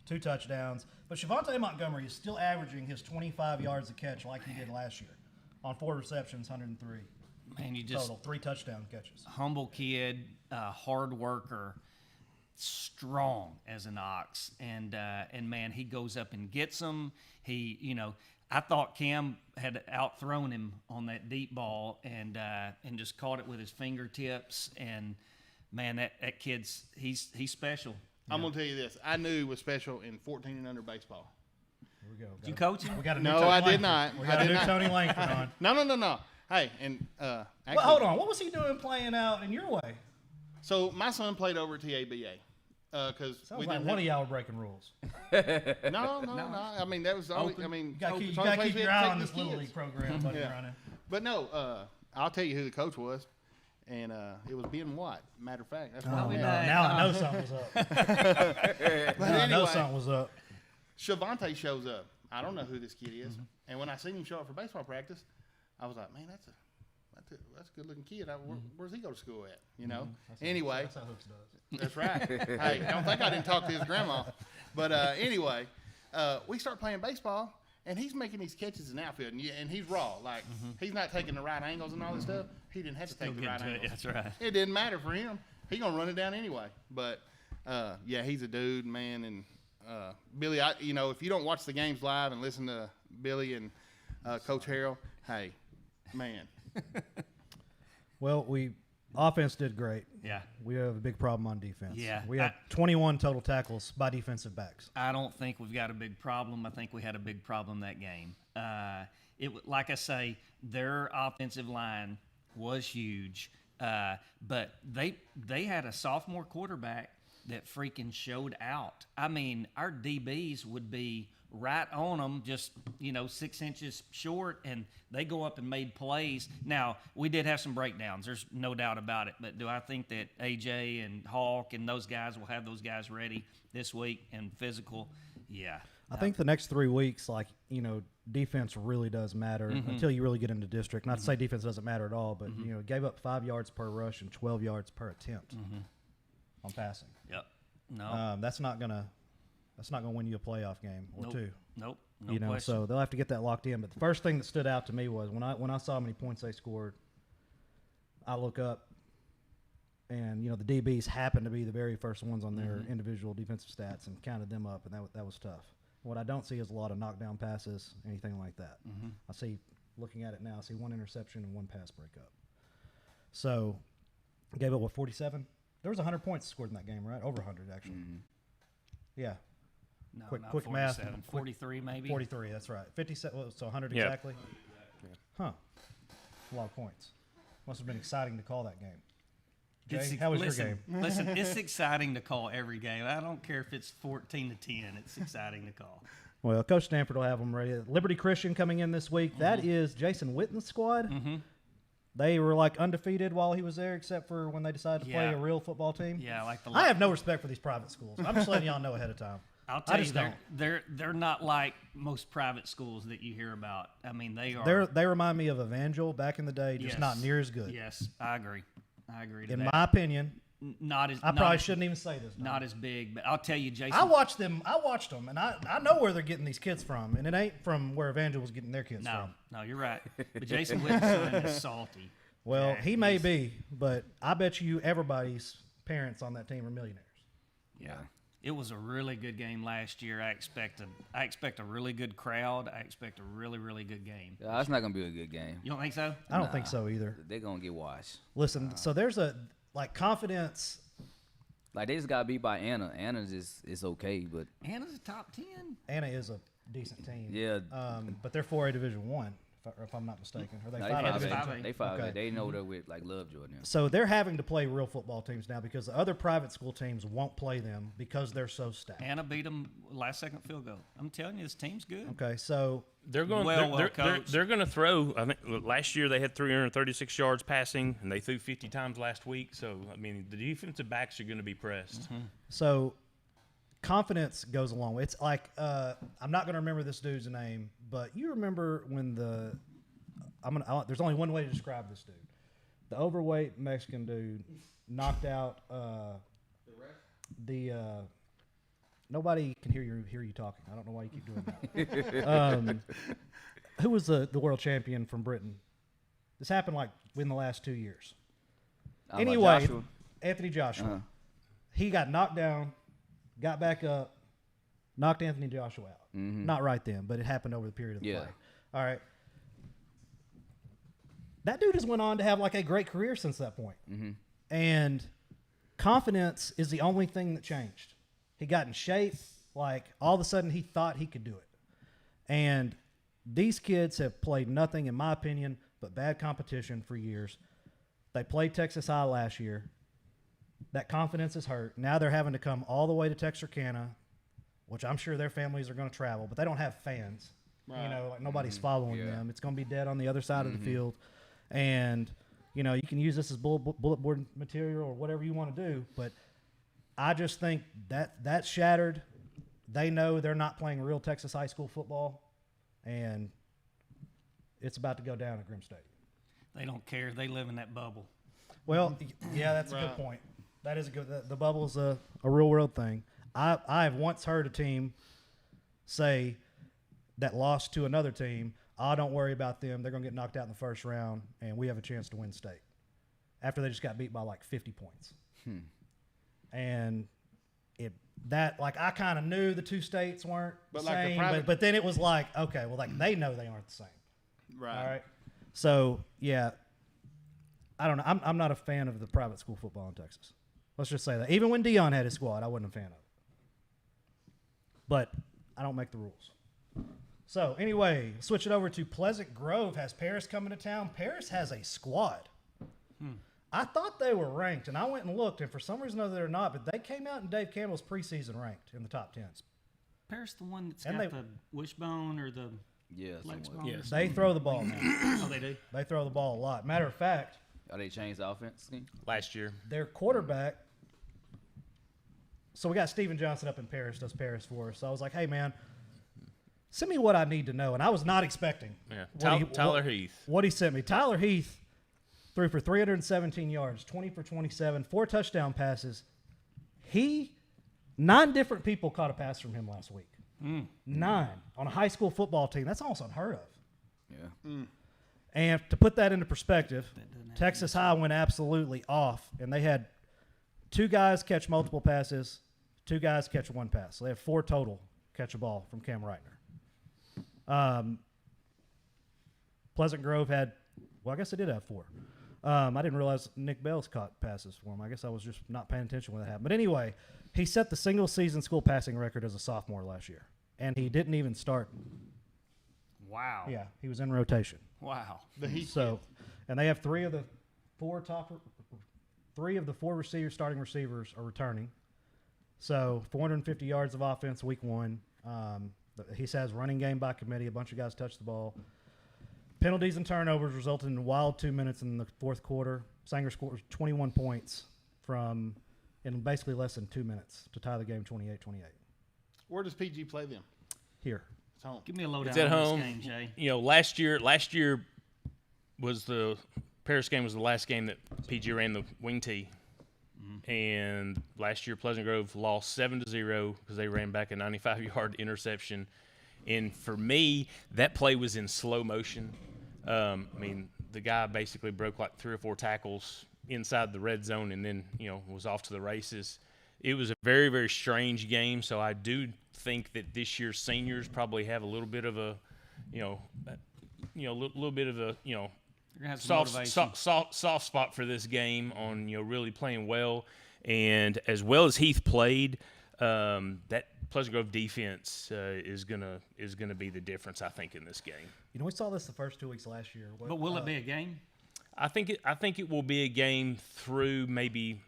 S1: 2 touchdowns. But Shavonte Montgomery is still averaging his 25 yards a catch like he did last year on 4 receptions, 103
S3: Man, you just
S1: total, 3 touchdown catches.
S3: humble kid, hard worker, strong as an ox, and man, he goes up and gets them. I thought Cam had outthrown him on that deep ball and just caught it with his fingertips. And man, that kid's he's special.
S5: I'm gonna tell you this: I knew he was special in 14 and under baseball.
S1: Here we go.
S3: Did you coach him?
S1: We got a new
S5: No,
S1: Tony
S5: I did
S1: Langford.
S5: not.
S1: We
S5: I
S1: got a
S5: did
S1: new
S5: not.
S1: Tony Langford on.
S5: No. Hey, and
S1: Well,
S5: actually,
S1: hold on. What was he doing playing out in your way?
S5: so my son played over at TABA because
S1: Sounds
S5: we
S1: like
S5: didn't
S1: one of y'all were breaking rules.
S5: No. I mean, that was the only. I mean,
S1: You got to
S5: it's
S1: keep,
S5: the only place
S1: keep
S5: we
S1: your
S5: had to
S1: eye on
S5: take
S1: this
S5: these
S1: Little
S5: kids.
S1: League program buddy
S5: Yeah.
S1: running.
S5: But no, I'll tell you who the coach was, and it was Ben Watt. Matter of fact, that's why
S1: Oh,
S5: we
S1: no.
S5: had.
S1: Now I know something was up.
S5: But
S1: Now I know
S5: anyway,
S1: something was up.
S5: Shavonte shows up. I don't know who this kid is, and when I seen him show up for baseball practice, I was like, man, that's a good looking kid. Where's he go to school at? Anyway,
S1: That's how Hoops does.
S5: that's right. Hey, don't think I didn't talk to his grandma. But anyway, we start playing baseball, and he's making these catches in the outfield, and he's raw. Like, he's not taking the right angles and all this stuff. He didn't have to take the right angles.
S3: That's right.
S5: It didn't matter for him. He's going to run it down anyway. But Yeah, he's a dude, man. And Billy, if you don't watch the games live and listen to Billy and Coach Harrell, hey, man.
S1: Well, offense did great.
S3: Yeah.
S1: We have a big problem on defense.
S3: Yeah.
S1: We had 21 total tackles by defensive backs.
S3: I don't think we've got a big problem. I think we had a big problem that game. Like I say, their offensive line was huge, but they had a sophomore quarterback that freaking showed out. I mean, our DBs would be right on them, just 6 inches short, and they go up and made plays. Now, we did have some breakdowns. There's no doubt about it. But do I think that AJ and Hawk and those guys will have those guys ready this week and physical? Yeah.
S1: I think the next 3 weeks, defense really does matter until you really get into district. Not to say defense doesn't matter at all, but gave up 5 yards per rush and 12 yards per attempt on passing.
S3: Yep. No.
S1: That's not gonna win you a playoff game or two.
S3: Nope. No question.
S1: So they'll have to get that locked in. But the first thing that stood out to me was when I saw how many points they scored, I look up, and the DBs happened to be the very first ones on their individual defensive stats, and counted them up, and that was tough. What I don't see is a lot of knockdown passes, anything like that. I see, looking at it now, I see 1 interception and 1 pass breakup. So, gave up 47? There was 100 points scored in that game, right? Over 100 actually. Yeah.
S3: No,
S1: quick
S3: not
S1: quick math.
S3: 43 maybe.
S1: 43, that's right. 57, so 100
S4: Yeah.
S1: exactly. Huh. A lot of points. Must have been exciting to call that game. Jay, how was your game?
S3: Listen, it's exciting to call every game. I don't care if it's 14-10. It's exciting to call.
S1: Well, Coach Stanford will have them ready. Liberty Christian coming in this week. That is Jason Witten's squad. They were undefeated while he was there, except for when they decided to play a real football team.
S3: Yeah, like the.
S1: I have no respect for these private schools. I'm just letting y'all know ahead of time.
S3: I'll tell you,
S1: just don't.
S3: they're not like most private schools that you hear about. I mean, they are.
S1: They remind me of Evangel back in the day, just not near as good.
S3: Yes, I agree.
S1: In my opinion,
S3: not as.
S1: I probably shouldn't even say this.
S3: Not as big, but I'll tell you, Jason.
S1: I watched them, and I know where they're getting these kids from, and it ain't from where Evangel was getting their kids from.
S3: No, you're right. But Jason Witten's is salty.
S1: Well, he may be, but I bet you everybody's parents on that team are millionaires.
S3: Yeah. It was a really good game last year. I expect a really good crowd. I expect a really, really good game.
S2: Yeah, that's not gonna be a good game.
S3: You don't think so?
S1: I don't think so either.
S2: They're gonna get washed.
S1: Listen, so there's confidence.
S2: Like they just got beat by Anna. Anna's is okay, but
S3: Anna's a top 10.
S1: Anna is a decent team.
S2: Yeah.
S1: But they're 4A Division 1, if I'm not mistaken. Are they
S2: no,
S1: 5A
S2: they
S1: Division
S2: 5A. They 5A.
S1: Okay.
S2: They know they're with Lovejoy now.
S1: So they're having to play real football teams now because the other private school teams won't play them because they're so stacked.
S3: Anna beat them last second field goal. I'm telling you, this team's good.
S1: Okay, so
S4: They're going. They're going to throw. I think last year they had 336 yards passing, and they threw 50 times last week. So I mean, the defensive backs are going to be pressed.
S1: So confidence goes a long way. It's like I'm not going to remember this dude's name, but you remember when there's only one way to describe this dude. The overweight Mexican dude knocked out nobody can hear you talking. I don't know why you keep doing that. Who was the world champion from Britain? This happened within the last 2 years. Anyway,
S2: Joshua.
S1: Anthony Joshua. He got knocked down, got back up, knocked Anthony Joshua out. Not right then, but it happened over the period of the play. All right. That dude has went on to have a great career since that point. And confidence is the only thing that changed. He got in shape. All of a sudden he thought he could do it. And these kids have played nothing, in my opinion, but bad competition for years. They played Texas High last year. That confidence is hurt. Now they're having to come all the way to Texarkana, which I'm sure their families are going to travel, but they don't have fans. Right. Nobody's following them. It's going to be dead on the other side of the field. And, you can use this as bullet board material or whatever you want to do, but I just think that's shattered. They know they're not playing real Texas high school football, and it's about to go down at Grimm Stadium.
S3: They don't care. They live in that bubble.
S1: Well, yeah, that's a good point. That is a good. The bubble's a real world thing. I have once heard a team say that lost to another team, don't worry about them. They're going to get knocked out in the first round, and we have a chance to win state. After they just got beat by 50 points. And I kind of knew the two states weren't
S5: But
S1: the
S5: like the
S1: same,
S5: private-
S1: but then it was like, okay, well, like they know they aren't the same.
S5: Right.
S1: All right. So yeah, I don't know. I'm not a fan of the private school football in Texas. Let's just say that. Even when Dion had his squad, I wasn't a fan of it. But I don't make the rules. So anyway, switch it over to Pleasant Grove. Has Paris coming to town? Paris has a squad. I thought they were ranked, and I went and looked, and for some reason or other they're not, but they came out in Dave Campbell's preseason ranked in the top 10.
S3: Paris the one that's
S1: And
S3: got
S1: they-
S3: the wishbone or the
S2: Yeah,
S3: flex
S2: somewhat.
S3: bone?
S4: Yes.
S1: They throw the ball now.
S3: Oh, they do?
S1: They throw the ball a lot. Matter of fact,
S2: Are they changed the offense scheme?
S4: Last year.
S1: their quarterback. So we got Steven Johnson up in Paris, does Paris for us. So I was like, hey, man, send me what I need to know. And I was not expecting.
S4: Yeah.
S1: what
S4: Tyler Heath.
S1: What he sent me. Tyler Heath threw for 317 yards, 20 for 27, 4 touchdown passes. 9 different people caught a pass from him last week. 9 on a high school football team. That's almost unheard of.
S2: Yeah.
S1: And to put that into perspective, Texas High went absolutely off, and they had 2 guys catch multiple passes, 2 guys catch 1 pass. So they have 4 total catch a ball from Cam Reitner. Pleasant Grove had, well, I guess they did have 4. I didn't realize Nick Bell's caught passes for him. I guess I was just not paying attention when that happened. But anyway, he set the single-season school passing record as a sophomore last year, and he didn't even start.
S3: Wow.
S1: Yeah, he was in rotation.
S3: Wow.
S5: The Heath
S1: So, and they have 3 of the 4 starting receivers are returning. So 450 yards of offense week 1. He says running game by committee. A bunch of guys touched the ball. Penalties and turnovers resulted in wild 2 minutes in the fourth quarter. Sanger scored 21 points in basically less than 2 minutes to tie the game 28-28.
S5: Where does PG play them?
S1: Here.
S5: It's home.
S3: Give me a lowdown
S4: It's at
S3: on
S4: home.
S3: this game, Jay.
S4: You know, last year was the Paris game was the last game that PG ran the wing tee. And last year Pleasant Grove lost 7-0 because they ran back a 95-yard interception. And for me, that play was in slow motion. I mean, the guy basically broke like 3 or 4 tackles inside the red zone and then, was off to the races. It was a very, very strange game. So I do think that this year's seniors probably have a little bit of a, little bit of a,
S3: You're gonna have some motivation.
S4: soft spot for this game on really playing well, and as well as Heath played, that Pleasant Grove defense is gonna be the difference, I think, in this game.
S1: We saw this the first 2 weeks last year.
S3: But will it be a game?
S4: I think it will be a game through maybe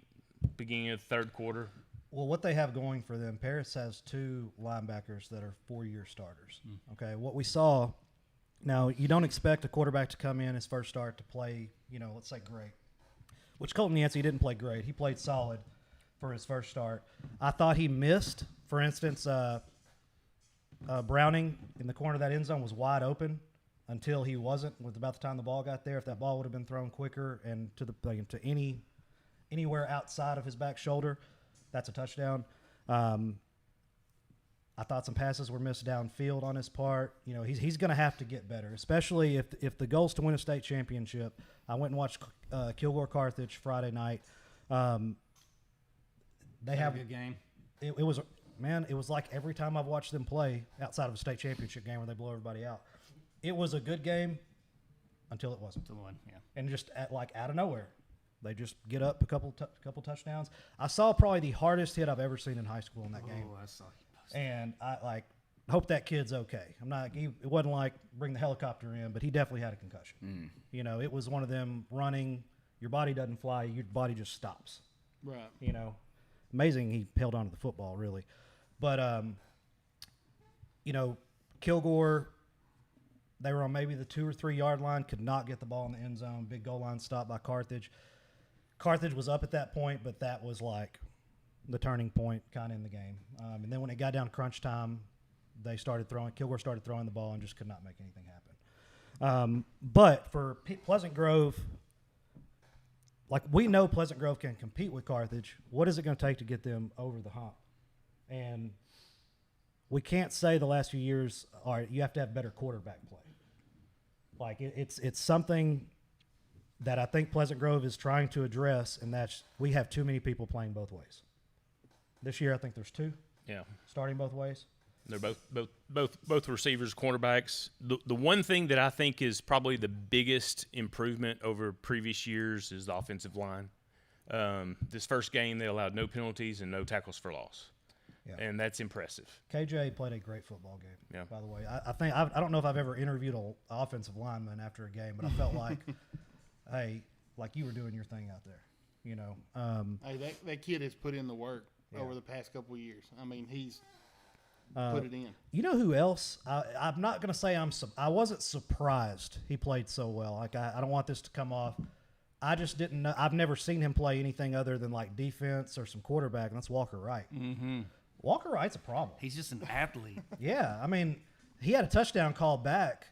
S4: beginning of the third quarter.
S1: Well, what they have going for them, Paris has 2 linebackers that are 4-year starters. Okay, what we saw. Now, you don't expect a quarterback to come in his first start to play, let's say great. Which Colton Yancey didn't play great. He played solid for his first start. I thought he missed. For instance, Browning in the corner of that end zone was wide open until he wasn't. With about the time the ball got there, if that ball would have been thrown quicker and to anywhere outside of his back shoulder, that's a touchdown. I thought some passes were missed downfield on his part. He's going to have to get better, especially if the goal is to win a state championship. I went and watched Kilgore Carthage Friday night. They have
S3: a good game.
S1: It was like every time I've watched them play outside of a state championship game where they blow everybody out. It was a good game until it wasn't.
S3: To one, yeah.
S1: And just out of nowhere, they just get up a couple touchdowns. I saw probably the hardest hit I've ever seen in high school in that game.
S3: Oh, I saw you post.
S1: And I hope that kid's okay. It wasn't like bring the helicopter in, but he definitely had a concussion. It was one of them running. Your body doesn't fly. Your body just stops.
S5: Right.
S1: Amazing he held on to the football, really. But, Kilgore, they were on maybe the 2 or 3 yard line, could not get the ball in the end zone. Big goal line stop by Carthage. Carthage was up at that point, but that was like the turning point kind of in the game. And then when it got down to crunch time, Kilgore started throwing the ball and just could not make anything happen. But for Pleasant Grove, we know Pleasant Grove can compete with Carthage. What is it going to take to get them over the hump? And we can't say the last few years, all right, you have to have better quarterback play. It's something that I think Pleasant Grove is trying to address, and that's we have too many people playing both ways. This year, I think there's 2
S4: Yeah.
S1: starting both ways.
S4: They're both receivers, cornerbacks. The one thing that I think is probably the biggest improvement over previous years is the offensive line. This first game, they allowed no penalties and no tackles for loss, and that's impressive.
S1: KJ played a great football game.
S4: Yeah.
S1: By the way, I don't know if I've ever interviewed an offensive lineman after a game, but I felt like, hey, like you were doing your thing out there. You know.
S5: Hey, that kid has put in the work over the past couple of years. I mean, he's put it in.
S1: You know who else? I'm not going to say I wasn't surprised he played so well. Like I don't want this to come off. I just didn't know. I've never seen him play anything other than like defense or some quarterback, and that's Walker Wright.
S3: Mm-hmm.
S1: Walker Wright's a problem.
S3: He's just an athlete.
S1: Yeah, I mean, he had a touchdown call back,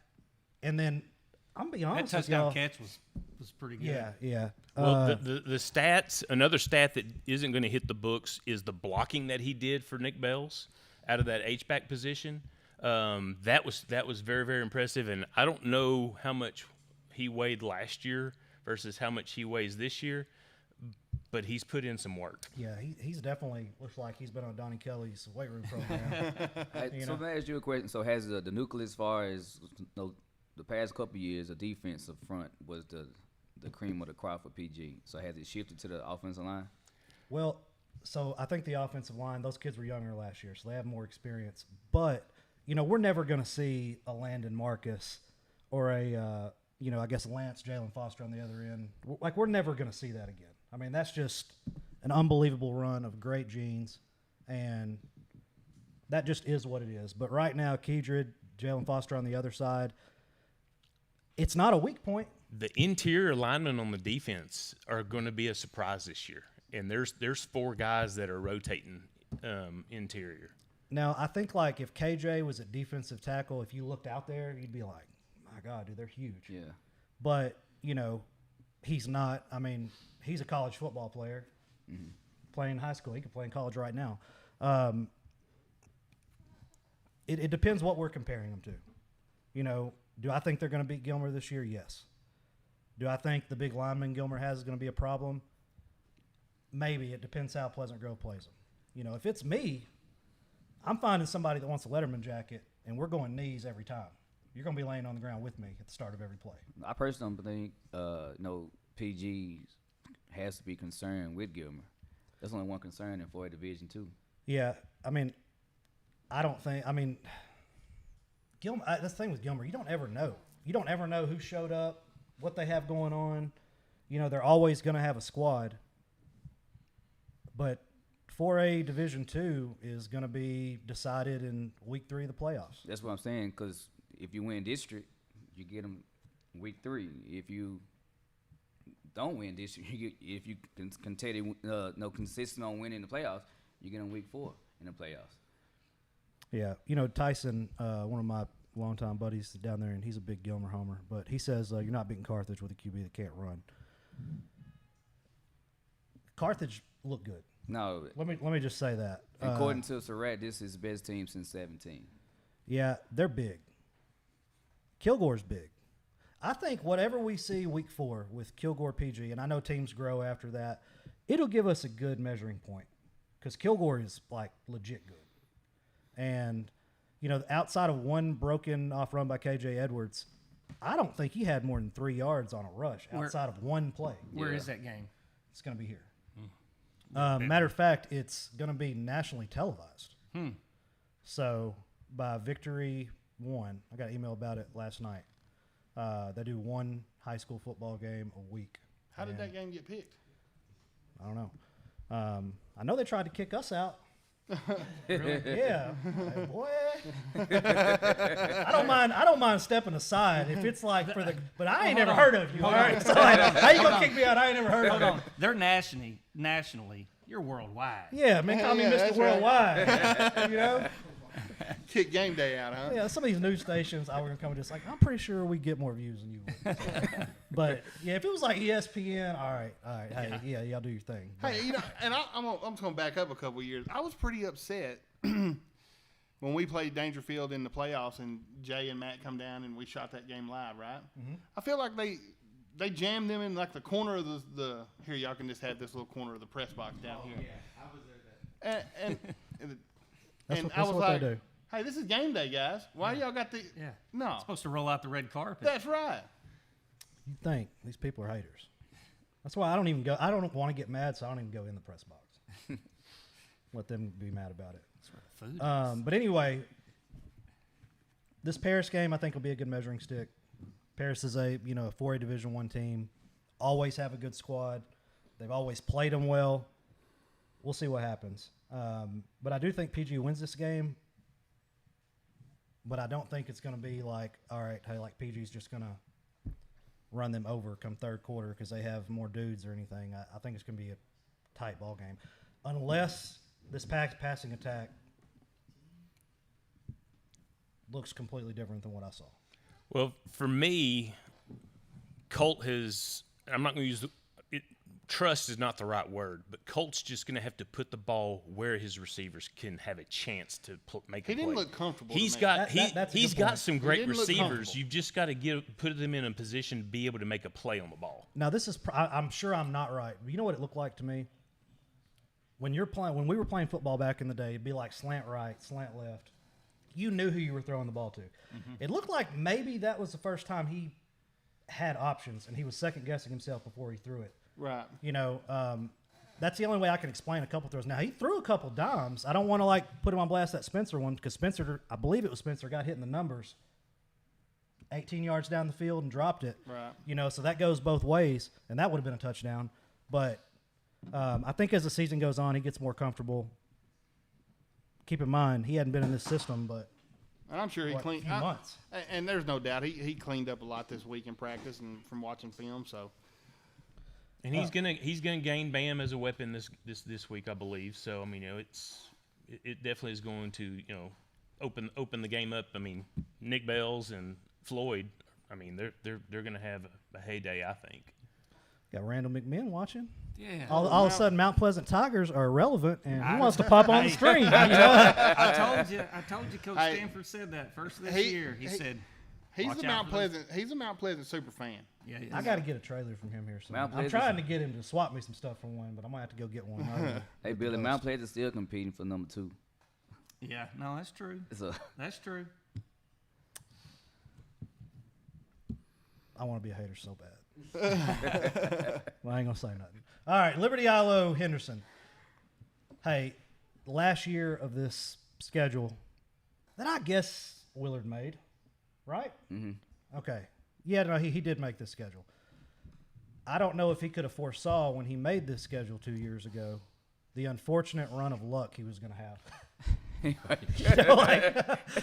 S1: and then I'm be honest
S3: That
S1: with y'all.
S3: touchdown catch was pretty good.
S1: Yeah.
S4: Well, the stats, another stat that isn't going to hit the books is the blocking that he did for Nick Bells out of that H-back position. That was very, very impressive, and I don't know how much he weighed last year versus how much he weighs this year, but he's put in some work.
S1: Yeah, he's definitely looks like he's been on Donnie Kelly's weight room program.
S2: So let me ask you a question. So has the nucleus, as far as the past couple of years, the defensive front was the cream of the crop for PG. So has it shifted to the offensive line?
S1: Well, so I think the offensive line, those kids were younger last year, so they have more experience. But, we're never going to see a Landon Marcus or a, I guess Lance Jalen Foster on the other end. Like, we're never going to see that again. I mean, that's just an unbelievable run of great genes, and that just is what it is. But right now, Kedrid, Jalen Foster on the other side, it's not a weak point.
S4: The interior linemen on the defense are going to be a surprise this year, and there's 4 guys that are rotating interior.
S1: Now, I think, like, if KJ was at defensive tackle, if you looked out there, you'd be like, my God, dude, they're huge.
S2: Yeah.
S1: But, he's not. I mean, he's a college football player playing high school. He could play in college right now. It depends what we're comparing them to. Do I think they're going to beat Gilmer this year? Yes. Do I think the big lineman Gilmer has is going to be a problem? Maybe. It depends how Pleasant Grove plays them. If it's me, I'm finding somebody that wants a Letterman jacket, and we're going knees every time. You're going to be laying on the ground with me at the start of every play.
S2: I personally don't think PG has to be concerned with Gilmer. There's only one concern in 4A Division II.
S1: Yeah, I mean, I don't think. I mean, Gilmer. That's the thing with Gilmer. You don't ever know. You don't ever know who showed up, what they have going on. They're always going to have a squad. But 4A Division II is going to be decided in week 3 of the playoffs.
S2: That's what I'm saying, because if you win district, you get them week 3. If you don't win district, if you can continue consistent on winning the playoffs, you get them week 4 in the playoffs.
S1: Yeah, Tyson, one of my longtime buddies down there, and he's a big Gilmer homer, but he says you're not beating Carthage with a QB that can't run. Carthage looked good.
S2: No.
S1: Let me just say that.
S2: According to Surratt, this is the best team since 17.
S1: Yeah, they're big. Kilgore's big. I think whatever we see week 4 with Kilgore PG, and I know teams grow after that, it'll give us a good measuring point because Kilgore is like legit good. And, outside of one broken off run by KJ Edwards, I don't think he had more than 3 yards on a rush outside of one play.
S3: Where is that game?
S1: It's going to be here. Matter of fact, it's going to be nationally televised. So by Victory 1, I got an email about it last night. They do one high school football game a week.
S5: How did that game get picked?
S1: I don't know. I know they tried to kick us out.
S3: Really?
S1: Yeah. Hey, boy. I don't mind stepping aside if it's like for the. But I ain't never heard of you. All right. So how you gonna kick me out? I ain't never heard of you.
S3: They're nationally. You're worldwide.
S1: Yeah, man, call me
S5: Yeah,
S1: Mr.
S5: that's
S1: Worldwide.
S5: Kick game day out, huh?
S1: Yeah, some of these news stations, I would come and just like, I'm pretty sure we get more views than you would. So, but yeah, if it was like ESPN, all right, hey, yeah, y'all do your thing. But,
S5: Hey, and I'm just going to back up a couple of years. I was pretty upset when we played Dangerfield in the playoffs and Jay and Matt come down and we shot that game live, right? Mm-hmm. I feel like they jammed them in like the corner of the here, y'all can just have this little corner of the press box down here.
S7: Yeah, I was there
S5: And
S1: That's
S5: and
S1: what,
S5: I was
S1: what
S5: like,
S1: they do.
S5: hey, this is game day, guys. Why y'all got the?
S3: Yeah.
S5: No,
S3: Supposed to roll out the red carpet.
S5: that's right.
S1: You think these people are haters. That's why I don't even go. I don't want to get mad, so I don't even go in the press box. Let them be mad about it.
S3: That's where the food is.
S1: But anyway, this Paris game I think will be a good measuring stick. Paris is a 4A Division I team. Always have a good squad. They've always played them well. We'll see what happens. But I do think PG wins this game. But I don't think it's going to be like, all right, hey, like PG's just going to run them over come third quarter because they have more dudes or anything. I think it's going to be a tight ball game. Unless this passing attack looks completely different than what I saw.
S4: Well, for me, Colt has – I'm not going to use trust is not the right word, but Colt's just going to have to put the ball where his receivers can have a chance to make a play.
S5: He didn't look comfortable.
S4: He's
S5: to me.
S4: got
S1: that's a
S4: he's
S1: good
S4: got
S1: point.
S4: some great
S5: didn't look
S4: receivers.
S5: comfortable.
S4: You've just got to put them in a position to be able to make a play on the ball.
S1: Now this is I'm sure I'm not right. But you know what it looked like to me? When we were playing football back in the day, it'd be like slant right, slant left. You knew who you were throwing the ball to. Mm-hmm. It looked like maybe that was the first time he had options and he was second guessing himself before he threw it.
S5: Right.
S1: That's the only way I can explain a couple throws. Now he threw a couple dimes. I don't want to put him on blast that Spencer one because Spencer, I believe it was Spencer, got hit in the numbers 18 yards down the field and dropped it.
S5: Right.
S1: So that goes both ways, and that would have been a touchdown. But I think as the season goes on, he gets more comfortable. Keep in mind, he hadn't been in this system, but
S5: And I'm sure he cleaned.
S1: a few months.
S5: And there's no doubt he cleaned up a lot this week in practice and from watching film. So.
S4: And he's gonna gain Bam as a weapon this week, I believe. So I mean, it definitely is going to open the game up. I mean, Nick Bells and Floyd. I mean, they're gonna have a heyday, I think.
S1: Got Randall McMahon watching.
S3: Yeah.
S1: All of a sudden, Mount Pleasant Tigers are irrelevant, and he wants to pop on the screen.
S3: I told you, Coach Stanford said that first of this year. He said
S5: he's
S3: watch
S5: a
S3: out
S5: Mount
S3: for those.
S5: Pleasant. He's a Mount Pleasant super fan.
S3: Yeah,
S1: I got to get a trailer from him here soon.
S2: Mount
S1: I'm
S2: Pleasant's-
S1: trying to get him to swap me some stuff from one, but I'm going to have to go get one.
S2: Hey, Billy, Mount Pleasant's still competing for number 2.
S3: Yeah, no, that's true.
S2: So
S3: That's true.
S1: I want to be a hater so bad. Well, I ain't going to say nothing. All right, Liberty Ilo Henderson. Hey, last year of this schedule that I guess Willard made, right? Mm-hmm. Okay. Yeah, no, he did make this schedule. I don't know if he could have foresaw when he made this schedule 2 years ago the unfortunate run of luck he was going to have.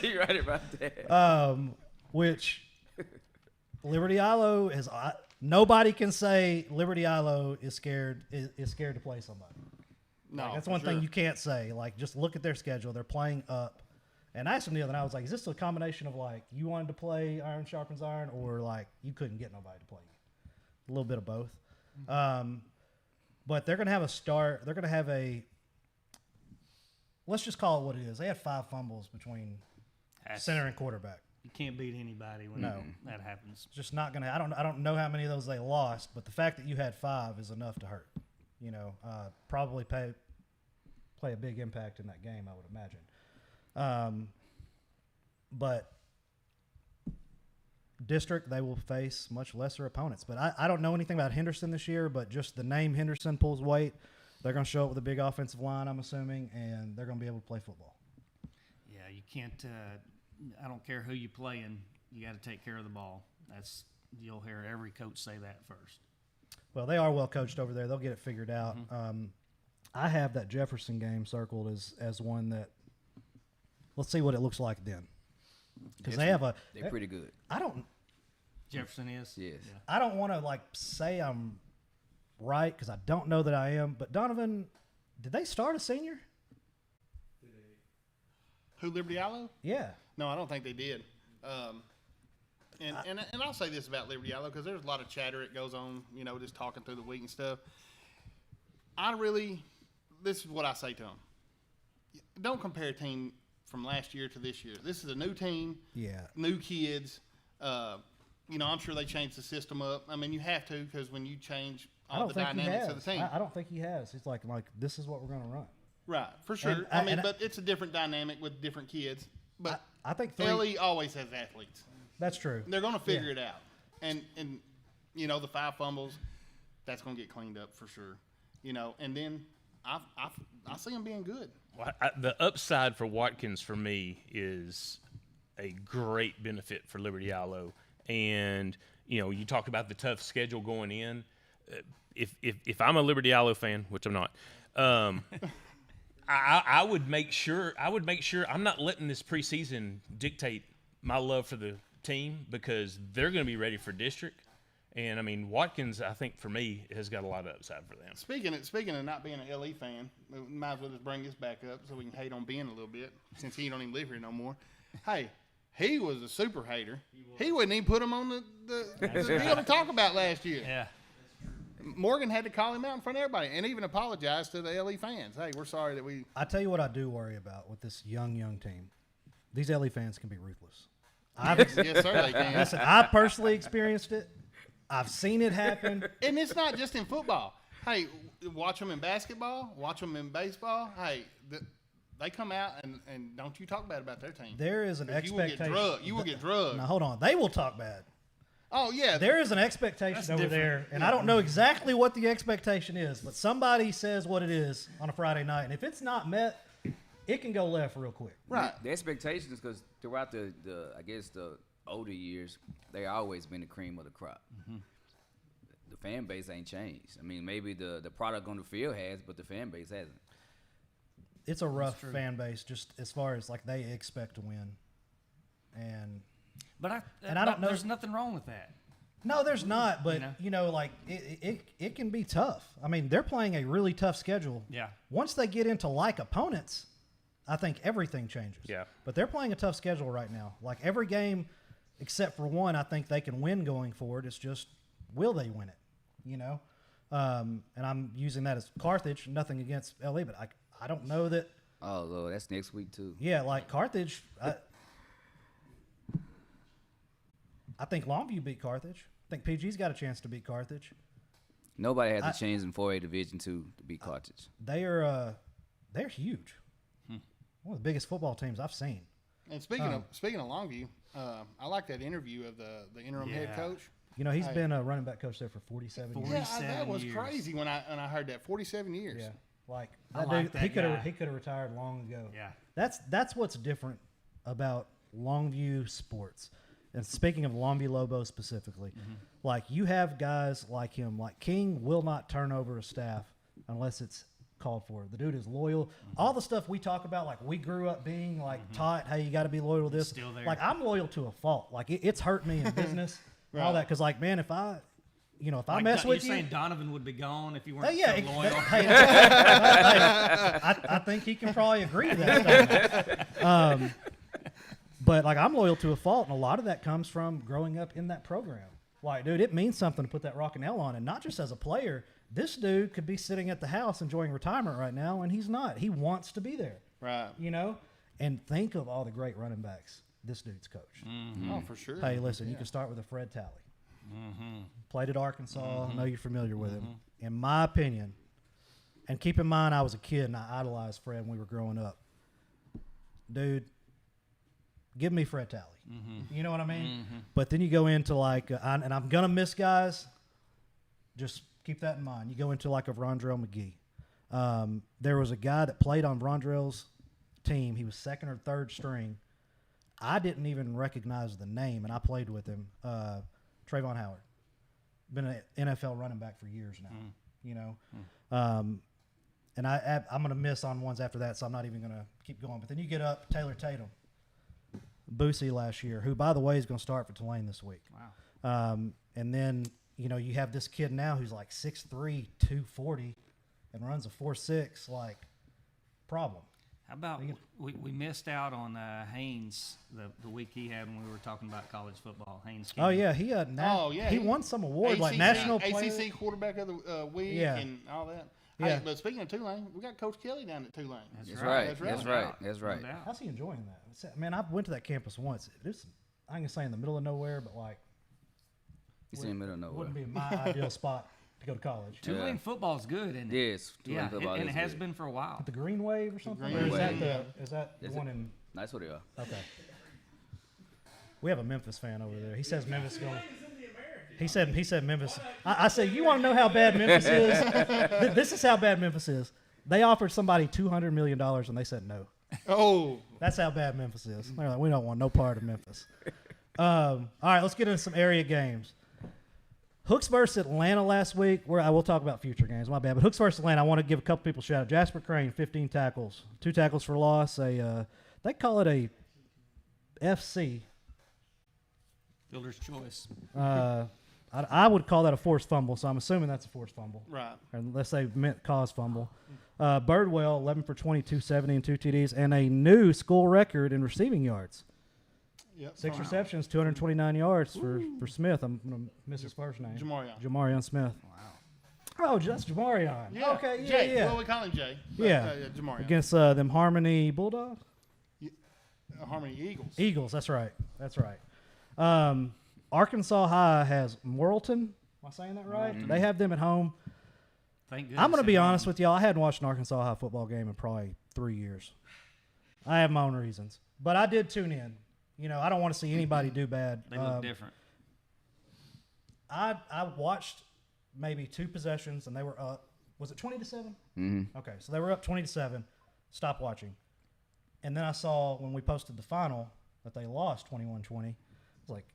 S2: you're right about that.
S1: Which Liberty Ilo is. Nobody can say Liberty Ilo is scared to play somebody.
S5: No,
S1: That's
S5: for
S1: one thing
S5: sure.
S1: you can't say. Just look at their schedule. They're playing up. And I asked him the other night, I was like, is this a combination of you wanted to play iron sharpens iron, or you couldn't get nobody to play you? A little bit of both. But they're going to have a start. They're going to have let's just call it what it is. They had 5 fumbles between center and quarterback.
S3: You can't beat anybody when that happens.
S1: It's just not going to. I don't know how many of those they lost, but the fact that you had 5 is enough to hurt. Probably play a big impact in that game, I would imagine. But district, they will face much lesser opponents. But I don't know anything about Henderson this year, but just the name Henderson pulls weight. They're going to show up with a big offensive line, I'm assuming, and they're going to be able to play football.
S3: Yeah, you can't. I don't care who you playing. You got to take care of the ball. You'll hear every coach say that first.
S1: Well, they are well coached over there. They'll get it figured out. Mm-hmm. I have that Jefferson game circled as one that. Let's see what it looks like then, because
S2: they're pretty good.
S3: Jefferson is.
S2: Yes.
S3: Yeah.
S1: I don't want to say I'm right because I don't know that I am. But Donovan, did they start a senior?
S5: Who, Liberty Ilo?
S1: Yeah.
S5: No, I don't think they did. And I'll say this about Liberty Ilo because there's a lot of chatter that goes on, just talking through the week and stuff. This is what I say to them. Don't compare a team from last year to this year. This is a new team.
S1: Yeah.
S5: New kids. I'm sure they changed the system up. I mean, you have to because when you change all the dynamics of the team.
S1: I don't think he has. He's like this is what we're going to run.
S5: Right, for sure. But it's a different dynamic with different kids. But
S1: I think
S5: LE always has athletes.
S1: That's true.
S5: They're going to figure it out. And the 5 fumbles, that's going to get cleaned up for sure. And then I see them being good.
S4: Well, the upside for Watkins for me is a great benefit for Liberty Ilo. And, you talk about the tough schedule going in. If I'm a Liberty Ilo fan, which I'm not, I would make sure I'm not letting this preseason dictate my love for the team, because they're going to be ready for district. And, I mean, Watkins, I think, for me, has got a lot of upside for them.
S5: Speaking of not being an LE fan, we might as well just bring this back up so we can hate on Ben a little bit, since he don't even live here no more. Hey, he was a super hater. He wouldn't even put him on the deal to talk about last year.
S3: Yeah.
S5: Morgan had to call him out in front of everybody and even apologize to the LE fans. Hey, we're sorry that we –
S1: I tell you what I do worry about with this young team. These LE fans can be ruthless.
S5: Yes, sir, they can.
S1: Listen, I personally experienced it. I've seen it happen.
S5: And it's not just in football. Hey, watch them in basketball. Watch them in baseball. Hey, they come out and don't you talk bad about their team.
S1: There is an expectation.
S5: You will get drugged.
S1: Now, hold on. They will talk bad.
S5: Oh, yeah.
S1: There is an expectation over there, and I don't know exactly what the expectation is, but somebody says what it is on a Friday night, and if it's not met, it can go left real quick.
S5: Right.
S2: The expectation is because throughout the older years, they always been the cream of the crop. Mm-hmm. The fan base ain't changed. I mean, maybe the product on the field has, but the fan base hasn't.
S1: It's a rough fan base, just as far as like they expect to win,
S3: But I
S1: don't know.
S3: There's nothing wrong with that.
S1: No, there's not. But like it can be tough. I mean, they're playing a really tough schedule.
S3: Yeah.
S1: Once they get into like opponents, I think everything changes.
S4: Yeah. But
S1: they're playing a tough schedule right now. Like every game, except for one, I think they can win going forward. It's just, will they win it? And I'm using that as Carthage. Nothing against LA, but I don't know that.
S2: Oh, Lord, that's next week too.
S1: Yeah, like Carthage. I think Longview beat Carthage. I think PG's got a chance to beat Carthage.
S2: Nobody has a chance in 4A Division II to beat Carthage.
S1: They're huge. One of the biggest football teams I've seen.
S5: And speaking of Longview, I like that interview of the interim head coach.
S1: He's been a running back coach there for 47 years.
S5: Yeah, that was crazy when I heard that. 47 years.
S1: Yeah, like
S3: I
S1: that
S3: like
S1: dude,
S3: that
S1: he could
S3: guy.
S1: have retired long ago.
S3: Yeah.
S1: That's what's different about Longview sports. And speaking of Longview Lobos specifically, like you have guys like him, like King will not turn over a staff unless it's called for. The dude is loyal. All the stuff we talk about, like we grew up being like taught, hey, you got to be loyal to this.
S3: Still there.
S1: Like I'm loyal to a fault. Like it's hurt me in business, all that. Because like, man, if I mess with you,
S3: you're saying Donovan would be gone if you weren't
S1: yeah,
S3: so loyal.
S1: I think he can probably agree to that. But like I'm loyal to a fault, and a lot of that comes from growing up in that program. Like, dude, it means something to put that Rockin' L on, and not just as a player. This dude could be sitting at the house enjoying retirement right now, and he's not. He wants to be there.
S5: Right.
S1: And think of all the great running backs this dude's coached.
S5: Mm-hmm. Oh, for sure.
S1: Hey, listen, you can start with a Fred Talley. Mm-hmm. Played at Arkansas. I know you're familiar with him. In my opinion, and keep in mind I was a kid and I idolized Fred when we were growing up. Dude, give me Fred Talley. You know what I mean? But then you go into like, and I'm going to miss guys. Just keep that in mind. You go into like a Rondrell McGee. There was a guy that played on Rondrell's team. He was second or third string. I didn't even recognize the name, and I played with him. Trayvon Howard. Been an NFL running back for years now. And I'm going to miss on ones after that, so I'm not even going to keep going. But then you get up Taylor Tatum, Boosie last year, who, by the way, is going to start for Tulane this week.
S3: Wow.
S1: And then, you have this kid now who's like 6'3", 240, and runs a 4.6, like, problem.
S3: How about we missed out on Haynes the week he had when we were talking about college football. Haynes.
S1: Oh yeah, he he won some award like national player.
S5: ACC quarterback of the week and all that.
S1: Yeah.
S5: Hey, but speaking of Tulane, we got Coach Kelly down at Tulane.
S2: That's right.
S1: How's he enjoying that? Man, I went to that campus once. I can say in the middle of nowhere, but like
S2: He's in the middle of nowhere.
S1: Wouldn't be my ideal spot. to go to college.
S3: Tulane football's good, isn't it?
S2: Yes, Tulane
S3: Yeah,
S2: football
S3: and
S2: is
S3: it has
S2: good.
S3: been for a while.
S1: The Green Wave or something?
S5: Green
S1: Or
S5: Wave,
S1: is that the one in?
S2: That's what they are.
S1: Okay. We have a Memphis fan over there. He says Memphis going. He said Memphis. I said, you want to know how bad Memphis is? This is how bad Memphis is. They offered somebody $200 million and they said no.
S5: Oh,
S1: That's how bad Memphis is. They're like, we don't want no part of Memphis. All right, let's get into some area games. Hooks versus Atlanta last week. I will talk about future games. My bad. But Hooks versus Atlanta, I want to give a couple people a shout out. Jasper Crane, 15 tackles, 2 tackles for loss. They call it a FC.
S3: Fielder's choice.
S1: I would call that a forced fumble, so I'm assuming that's a forced fumble.
S5: right.
S1: Unless they meant cause fumble. Birdwell, 11 for 20, 270 and 2 TDs, and a new school record in receiving yards.
S5: Yep.
S1: 6 receptions, 229 yards for Smith. I'm going to miss his first name. Jamarion Smith. Wow. Oh, that's Jamarion.
S5: Yeah.
S1: Okay, yeah,
S5: Jay.
S1: yeah.
S5: Well, we call him Jay. But,
S1: Yeah.
S5: Jamarion.
S1: Against them Harmony Bulldogs?
S5: Harmony Eagles.
S1: Eagles, that's right. That's right. Arkansas High has Morrilton. Am I saying that right? They have them at home.
S3: Thank goodness.
S1: I'm going to be honest with y'all. I hadn't watched an Arkansas High football game in probably 3 years. I have my own reasons. But I did tune in. You know, I don't want to see anybody do bad.
S3: They look different.
S1: I watched maybe 2 possessions, and they were up. Was it 20-7?
S2: Mm-hmm.
S1: Okay, so they were up 20-7. Stopped watching. And then I saw when we posted the final that they lost 21-20. I was like,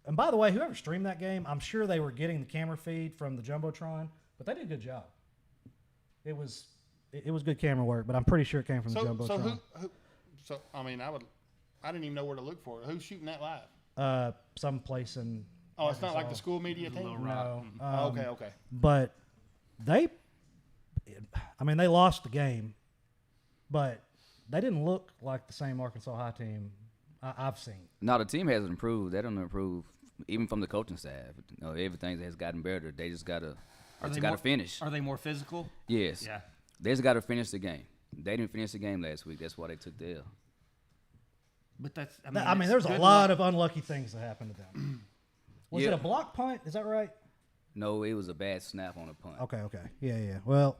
S1: and by the way, whoever streamed that game, I'm sure they were getting the camera feed from the Jumbotron, but they did a good job. It was good camera work, but I'm pretty sure it came from the Jumbotron.
S5: So I mean, I didn't even know where to look for it. Who's shooting that live?
S1: Someplace in.
S5: Oh, it's not like the
S1: Arkansas.
S5: school media team.
S1: No.
S5: Okay.
S1: But they lost the game, but they didn't look like the same Arkansas High team I've seen.
S2: No, the team has improved. They don't improve, even from the coaching staff. You know, everything has gotten better. They just gotta finish.
S3: Are they more physical?
S2: Yes.
S3: Yeah.
S2: They just gotta finish the game. They didn't finish the game last week. That's why they took the L.
S3: But that's.
S1: There's a lot of unlucky things that happened to them. Was
S2: Yeah.
S1: it a block punt? Is that right?
S2: No, it was a bad snap on a punt.
S1: Okay. Yeah. Well,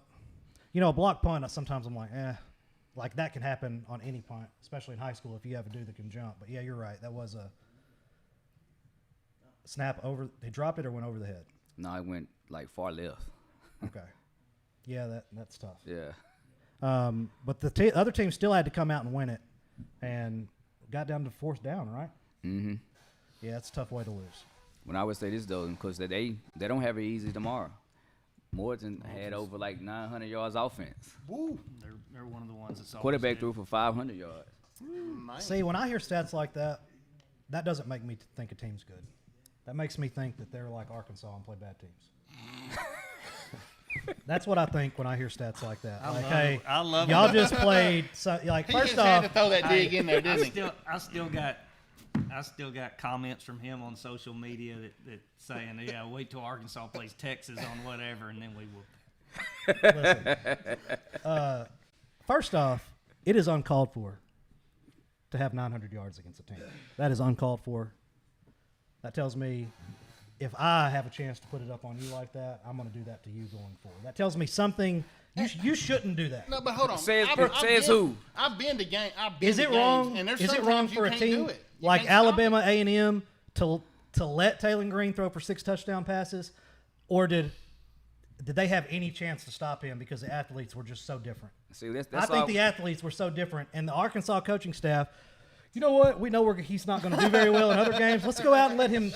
S1: you know, a block punt, sometimes I'm like, like that can happen on any punt, especially in high school if you have a dude that can jump. But yeah, you're right. That was a snap over. They dropped it or went over the head?
S2: No, it went like far left.
S1: Okay. Yeah, that's tough.
S2: Yeah.
S1: But the other team still had to come out and win it, and got down to 4th down, right?
S2: Mm-hmm.
S1: Yeah, it's a tough way to lose.
S2: When I would say this though, because they don't have it easy tomorrow. Morton had over like 900 yards offense.
S5: Woo.
S3: They're one of the ones that's
S2: Quarterback threw for 500 yards.
S5: Nice.
S1: See, when I hear stats like that, that doesn't make me think a team's good. That makes me think that they're like Arkansas and play bad teams. That's what I think when I hear stats like that.
S3: I love
S1: y'all
S3: it.
S1: just played. Like
S5: He
S1: first
S5: just had to
S1: off,
S5: throw that dig in there, didn't he?
S3: I still got comments from him on social media that saying, "Yeah, wait till Arkansas plays Texas on whatever, and then we will."
S1: listen. First off, it is uncalled for to have 900 yards against a team. That is uncalled for. That tells me if I have a chance to put it up on you like that, I'm going to do that to you going forward. That tells me something. You shouldn't do that.
S5: No, but hold on.
S2: Says
S5: been,
S2: who?
S5: I've been to game. I've been
S1: Is
S5: to
S1: it
S5: games,
S1: wrong?
S5: And there's
S1: Is it wrong
S5: sometimes
S1: for
S5: you
S1: a
S5: can't
S1: team
S5: do it. You
S1: like
S5: can't stop
S1: Alabama
S5: it.
S1: A&M to let Taylor Green throw for 6 touchdown passes, or did they have any chance to stop him because the athletes were just so different?
S2: See, that's
S1: I think the athletes were so different, and the Arkansas coaching staff. You know what? We know he's not going to do very well in other games. Let's go out and let him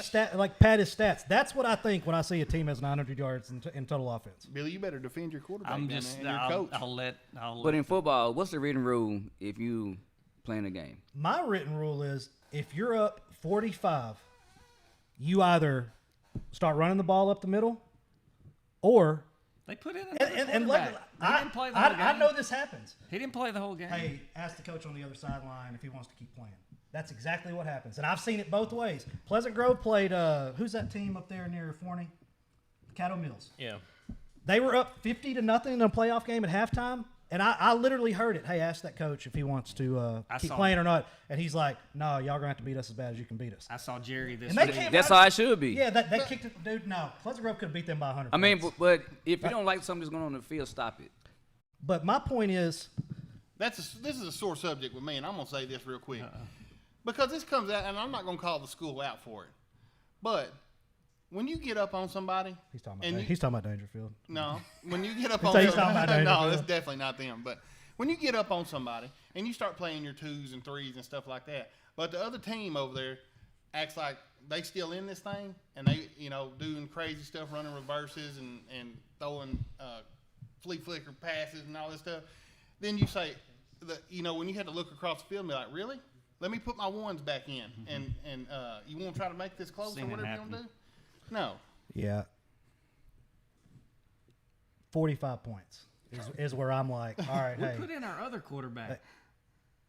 S1: pad his stats. That's what I think when I see a team has 900 yards in total offense.
S5: Billy, you better defend your quarterback.
S3: I'm
S5: down
S3: just.
S5: there and your coach.
S3: I'll let.
S2: But in football, what's the written rule if you playing a game?
S1: My written rule is if you're up 45, you either start running the ball up the middle, or
S3: They put in
S1: and look,
S3: He didn't play the whole game.
S1: I know this happens.
S3: He didn't play the whole game.
S1: Hey, ask the coach on the other sideline if he wants to keep playing. That's exactly what happens, and I've seen it both ways. Pleasant Grove played. Who's that team up there near Forney? Caddo Mills.
S4: Yeah.
S1: They were up 50-0 in a playoff game at halftime. And I literally heard it. Hey, ask that coach if he wants to keep playing or not. And he's like, no, y'all going to have to beat us as bad as you can beat us.
S3: I saw Jerry this
S1: And
S3: week.
S2: That's how it should be.
S1: Yeah, they kicked it. Dude, no. Pleasant Grove could have beat them by 100
S2: I mean,
S1: points.
S2: but if you don't like something that's going on in the field, stop it.
S1: But my point is,
S5: this is a sore subject with me, and I'm going to say this real quick. Because this comes out, and I'm not going to call the school out for it. But when you get up on somebody.
S1: He's talking about Dangerfield.
S5: No. When you get up on
S1: He's talking about
S5: somebody.
S1: Dangerfield.
S5: No, that's definitely not them. But when you get up on somebody and you start playing your 2s and 3s and stuff like that, but the other team over there acts like they still in this thing and they, doing crazy stuff, running reverses and throwing flea flicker passes and all this stuff, then you say, when you had to look across the field and be like, really? Let me put my 1s back in, and you want to try to make this close or whatever you want to do? No.
S1: Yeah. 45 points is where I'm like, all right, hey.
S3: Put in our other quarterback.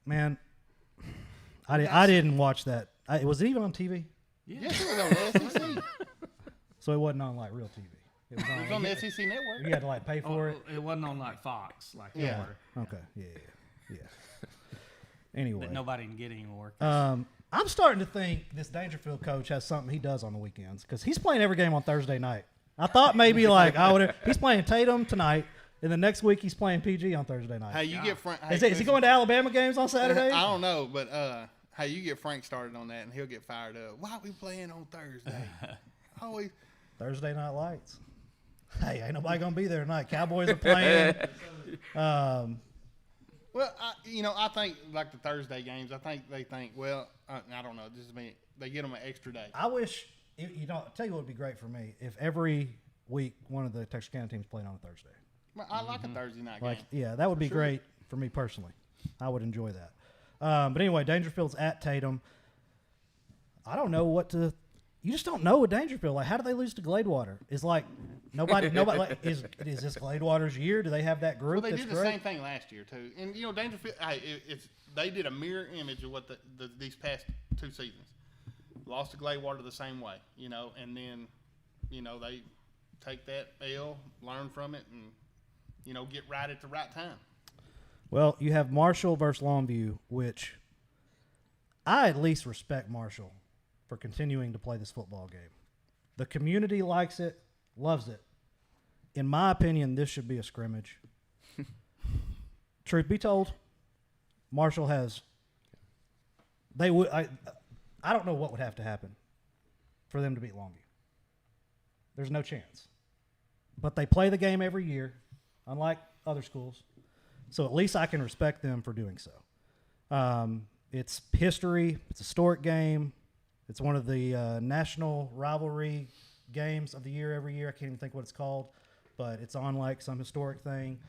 S1: Man, I didn't watch that. Was it even on TV?
S5: Yes, it was on the SEC.
S1: So it wasn't on, real TV. It
S5: was on the SEC network.
S1: You had to, pay for it?
S3: It wasn't on, Fox.
S5: Yeah.
S1: Okay, yeah. Anyway.
S3: That nobody can get anymore.
S1: I'm starting to think this Dangerfield coach has something he does on the weekends because he's playing every game on Thursday night. I thought maybe he's playing Tatum tonight, and the next week he's playing PG on Thursday night.
S5: Hey, you get Frank.
S1: Is he going to Alabama games on Saturday?
S5: I don't know, but hey, you get Frank started on that, and he'll get fired up. Why are we playing on Thursday? Always
S1: Thursday Night Lights. Hey, ain't nobody gonna be there tonight. Cowboys are playing.
S5: Well, I think like the Thursday games. I think they think, well, I don't know. This is me. They get them an extra day.
S1: I wish I'll tell you what would be great for me if every week one of the Texas County teams played on a Thursday.
S5: Well, I like a Thursday night game.
S1: Yeah, that would be great for me personally. I would enjoy that. But anyway, Dangerfield's at Tatum. I don't know what to. You just don't know with Dangerfield. How do they lose to Gladewater? Is nobody. Is this Gladewater's year? Do they have that group?
S5: Well, they did the
S1: great?
S5: same thing last year too. And Dangerfield, they did a mirror image of what these past 2 seasons. Lost to Gladewater the same way, and then, they take that L, learn from it, and get right at the right time.
S1: Well, you have Marshall versus Longview, which I at least respect Marshall for continuing to play this football game. The community likes it, loves it. In my opinion, this should be a scrimmage. Truth be told, Marshall has. They would. I don't know what would have to happen for them to beat Longview. There's no chance. But they play the game every year, unlike other schools. So at least I can respect them for doing so. It's history. It's a historic game. It's one of the national rivalry games of the year every year. I can't even think what it's called, but it's on some historic thing.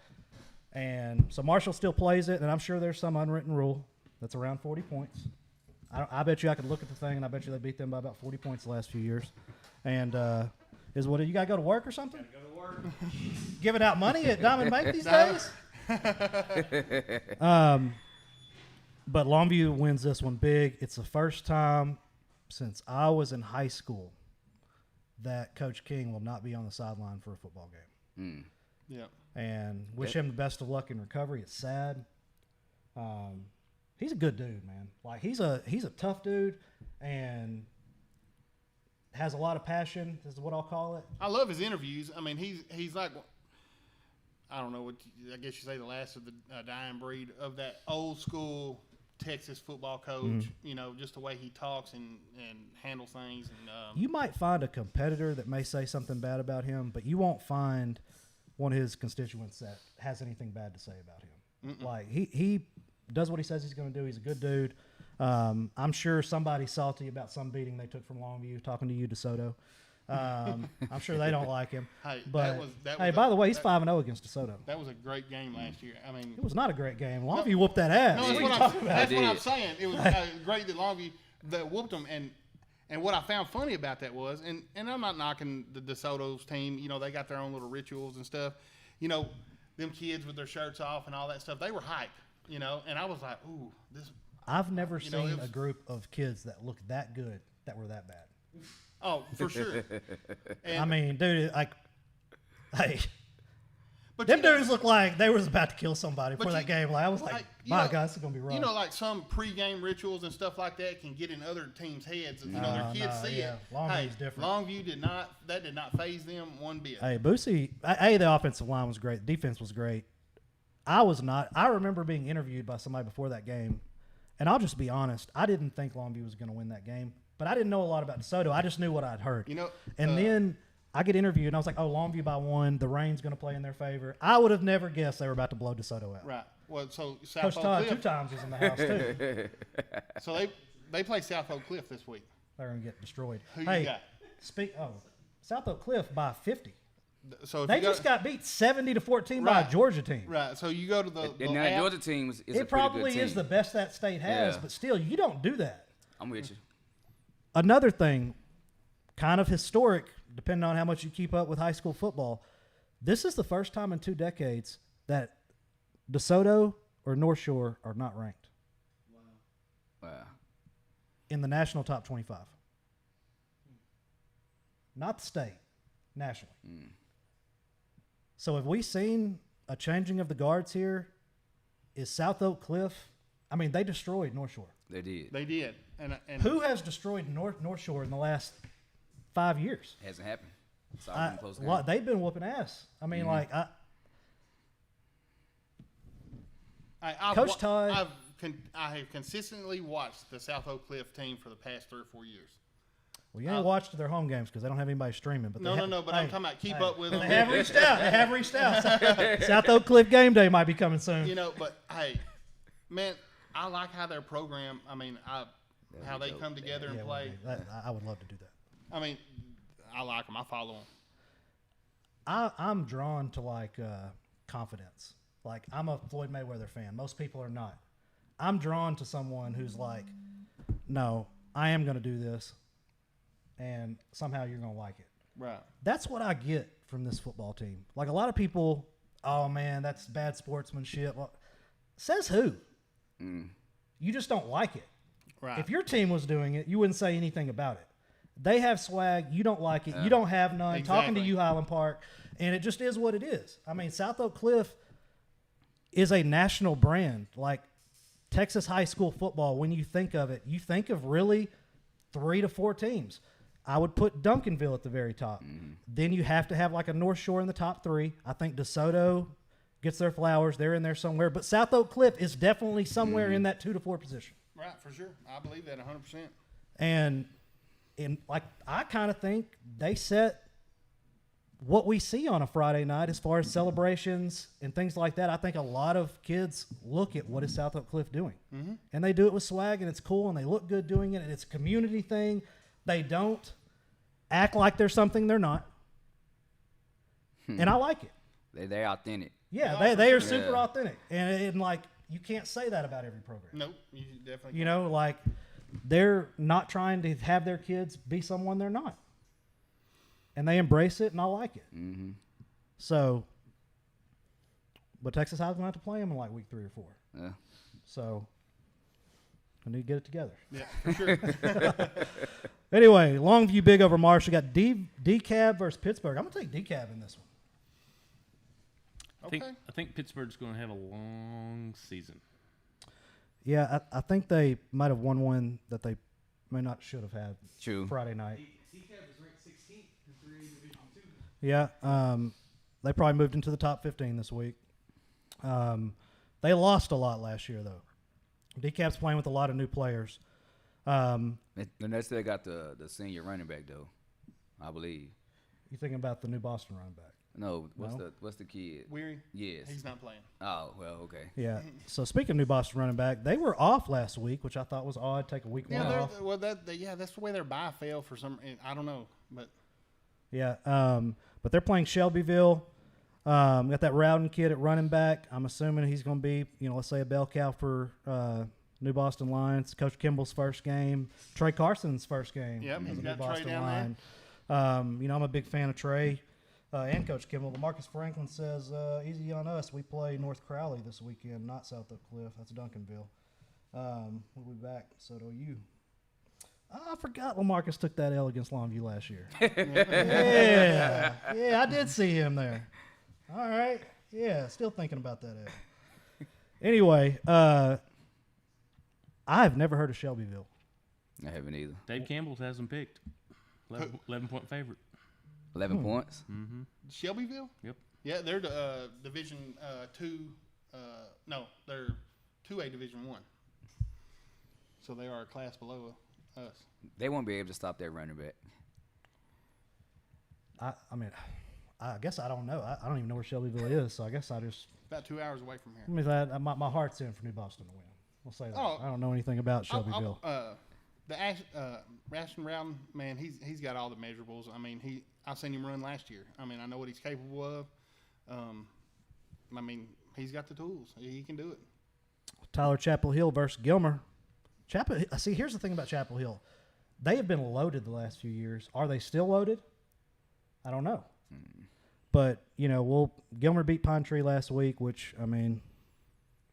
S1: And so Marshall still plays it, and I'm sure there's some unwritten rule that's around 40 points. I bet you I could look at the thing, and I bet you they beat them by about 40 points the last few years. And you got to go to work or something?
S3: Got to go to work.
S1: Giving out money at Diamond Bank these days? But Longview wins this one big. It's the first time since I was in high school that Coach King will not be on the sideline for a football game.
S5: Yeah.
S1: And wish him the best of luck in recovery. It's sad. He's a good dude, man. He's a tough dude and has a lot of passion, is what I'll call it.
S5: I love his interviews. I mean, he's like, I don't know what, I guess you say the last of the dying breed of that old school Texas football coach, just the way he talks and handles things. And
S1: you might find a competitor that may say something bad about him, but you won't find one of his constituents that has anything bad to say about him. He does what he says he's going to do. He's a good dude. I'm sure somebody's salty about some beating they took from Longview, talking to you, DeSoto. I'm sure they don't like him.
S5: Hey,
S1: but
S5: that was
S1: by the way, he's 5-0 against DeSoto.
S5: That was a great game last year. I mean,
S1: it was not a great game. Longview whooped that ass.
S5: No, that's what I'm saying. It was great that Longview that whooped them. And what I found funny about that was, and I'm not knocking the DeSoto's team. They got their own little rituals and stuff. Them kids with their shirts off and all that stuff. They were hype. And I was like, ooh, this.
S1: I've never seen a group of kids that looked that good that were that bad.
S5: Oh, for sure.
S1: I mean, dude, hey.
S5: But
S1: Them dudes looked like they was about to kill somebody before that game. Like, I was like, my
S5: know,
S1: God, this is going to be rough.
S5: You know, like some pregame rituals and stuff like that can get in other teams' heads. And, their kids see it.
S1: Longview's different.
S5: Longview did not phase them one bit.
S1: Hey, Boosie, the offensive line was great. The defense was great. I was not. I remember being interviewed by somebody before that game, and I'll just be honest. I didn't think Longview was going to win that game, but I didn't know a lot about DeSoto. I just knew what I'd heard. And then I get interviewed, and I was like, oh, Longview by 1. The rain's going to play in their favor. I would have never guessed they were about to blow DeSoto out.
S5: Right. Well, so South
S1: Coach
S5: Oak
S1: Todd
S5: Cliff.
S1: 2 times was in the house, too.
S5: So they play South Oak Cliff this week.
S1: They're going to get destroyed.
S5: Who you got?
S1: South Oak Cliff by 50.
S5: So if
S1: They
S5: you
S1: just got beat 70-14 by a Georgia team.
S5: Right. So you go to the
S2: And that
S5: app.
S2: Georgia team is a
S1: It
S2: pretty
S1: probably
S2: good team.
S1: is the best that state has,
S2: Yeah.
S1: but still, you don't do that.
S2: I'm with you.
S1: Another thing, kind of historic, depending on how much you keep up with high school football, this is the first time in 2 decades that DeSoto or North Shore are not ranked
S2: Wow.
S1: in the national top 25. Not the state, nationally. So have we seen a changing of the guards here? Is South Oak Cliff? I mean, they destroyed North Shore.
S2: They did.
S5: They did. And
S1: Who has destroyed North Shore in the last 5 years?
S2: Hasn't happened. It's all been close games.
S1: They've been whooping ass. I mean, Coach Todd.
S5: I have consistently watched the South Oak Cliff team for the past 3 or 4 years.
S1: Well, you ain't watched their home games because they don't have anybody streaming. But
S5: But I'm talking about keep up with them.
S1: They have reached out. They have reached out. South Oak Cliff game day might be coming soon.
S5: But hey, man, I like how their program. I mean, how they come together and play.
S1: I would love to do that.
S5: I mean, I like them. I follow them.
S1: I'm drawn to confidence. Like, I'm a Floyd Mayweather fan. Most people are not. I'm drawn to someone who's like, no, I am going to do this, and somehow you're going to like it.
S5: Right.
S1: That's what I get from this football team. Like, a lot of people, oh, man, that's bad sportsmanship. Well, says who? You just don't like it.
S5: Right.
S1: If your team was doing it, you wouldn't say anything about it. They have swag. You don't like it. You don't have none.
S5: Exactly.
S1: Talking to you, Highland Park, and it just is what it is. I mean, South Oak Cliff is a national brand. Like, Texas high school football, when you think of it, you think of really 3 to 4 teams. I would put Duncanville at the very top. Then you have to have like a North Shore in the top 3. I think DeSoto gets their flowers. They're in there somewhere. But South Oak Cliff is definitely somewhere in that 2 to 4 position.
S5: Right, for sure. I believe that 100%.
S1: And I kind of think they set what we see on a Friday night as far as celebrations and things like that. I think a lot of kids look at what is South Oak Cliff doing. And they do it with swag, and it's cool, and they look good doing it, and it's a community thing. They don't act like they're something they're not. And I like it.
S2: They're authentic.
S1: Yeah, they are super authentic. And you can't say that about every program.
S5: Nope, you definitely
S1: You know, like, they're not trying to have their kids be someone they're not. And they embrace it, and I like it. So, but Texas High's going to have to play them in like week 3 or 4.
S2: Yeah.
S1: So, we need to get it together.
S5: Yeah, for sure.
S1: Anyway, Longview big over Marsh. We got DeKalb versus Pittsburgh. I'm going to take DeKalb in this one.
S5: Okay.
S4: I think Pittsburgh's going to have a long season.
S1: Yeah, I think they might have won one that they may not should have had
S2: True.
S1: Friday night.
S7: DeKalb was ranked 16th in 3A Division 2.
S1: Yeah, they probably moved into the top 15 this week. They lost a lot last year, though. DeKalb's playing with a lot of new players.
S2: They still got the senior running back though, I believe.
S1: You thinking about the new Boston running back?
S2: No,
S1: No?
S2: what's the kid?
S5: Weary?
S2: Yes.
S5: He's not playing.
S2: Oh well, okay.
S1: Yeah. So speaking of new Boston running back, they were off last week, which I thought was odd. Take a week one
S5: Yeah,
S1: off.
S5: that's the way their bye fell for some. I don't know, but
S1: Yeah. But they're playing Shelbyville. Got that Rowden kid at running back. I'm assuming he's going to be, let's say a bell cow for New Boston Lions. Coach Kimball's first game. Trey Carson's first game.
S5: Yep,
S1: as
S5: he's
S1: a
S5: got
S1: New
S5: Trey
S1: Boston
S5: down
S1: Lion. I'm a big fan of Trey and Coach Kimball. But Marcus Franklin says, easy on us. We play North Crowley this weekend, not South Oak Cliff. That's Duncanville. We'll be back. So do you. I forgot Lamarcus took that L against Longview last year. Yeah, I did see him there. All right. Yeah, still thinking about that. Anyway, I've never heard of Shelbyville.
S2: I haven't either.
S4: Dave Campbell's has them picked. 11-point favorite.
S2: 11 points.
S5: Shelbyville?
S4: Yep.
S5: Yeah, they're the Division 2. No, they're 2A Division 1. So they are a class below us.
S2: They won't be able to stop that running back.
S1: I mean, I guess I don't know. I don't even know where Shelbyville is, so I guess I just.
S5: About 2 hours away from here.
S1: I mean, my heart's in for New Boston to win. We'll say that.
S5: Oh.
S1: I don't know anything about Shelbyville.
S5: The Ashton Rowden, man, he's got all the measurables. I mean, I've seen him run last year. I mean, I know what he's capable of. I mean, he's got the tools. He can do it.
S1: Tyler Chapel Hill versus Gilmer. See, here's the thing about Chapel Hill. They have been loaded the last few years. Are they still loaded? I don't know. But, Gilmer beat Pine Tree last week, which, I mean.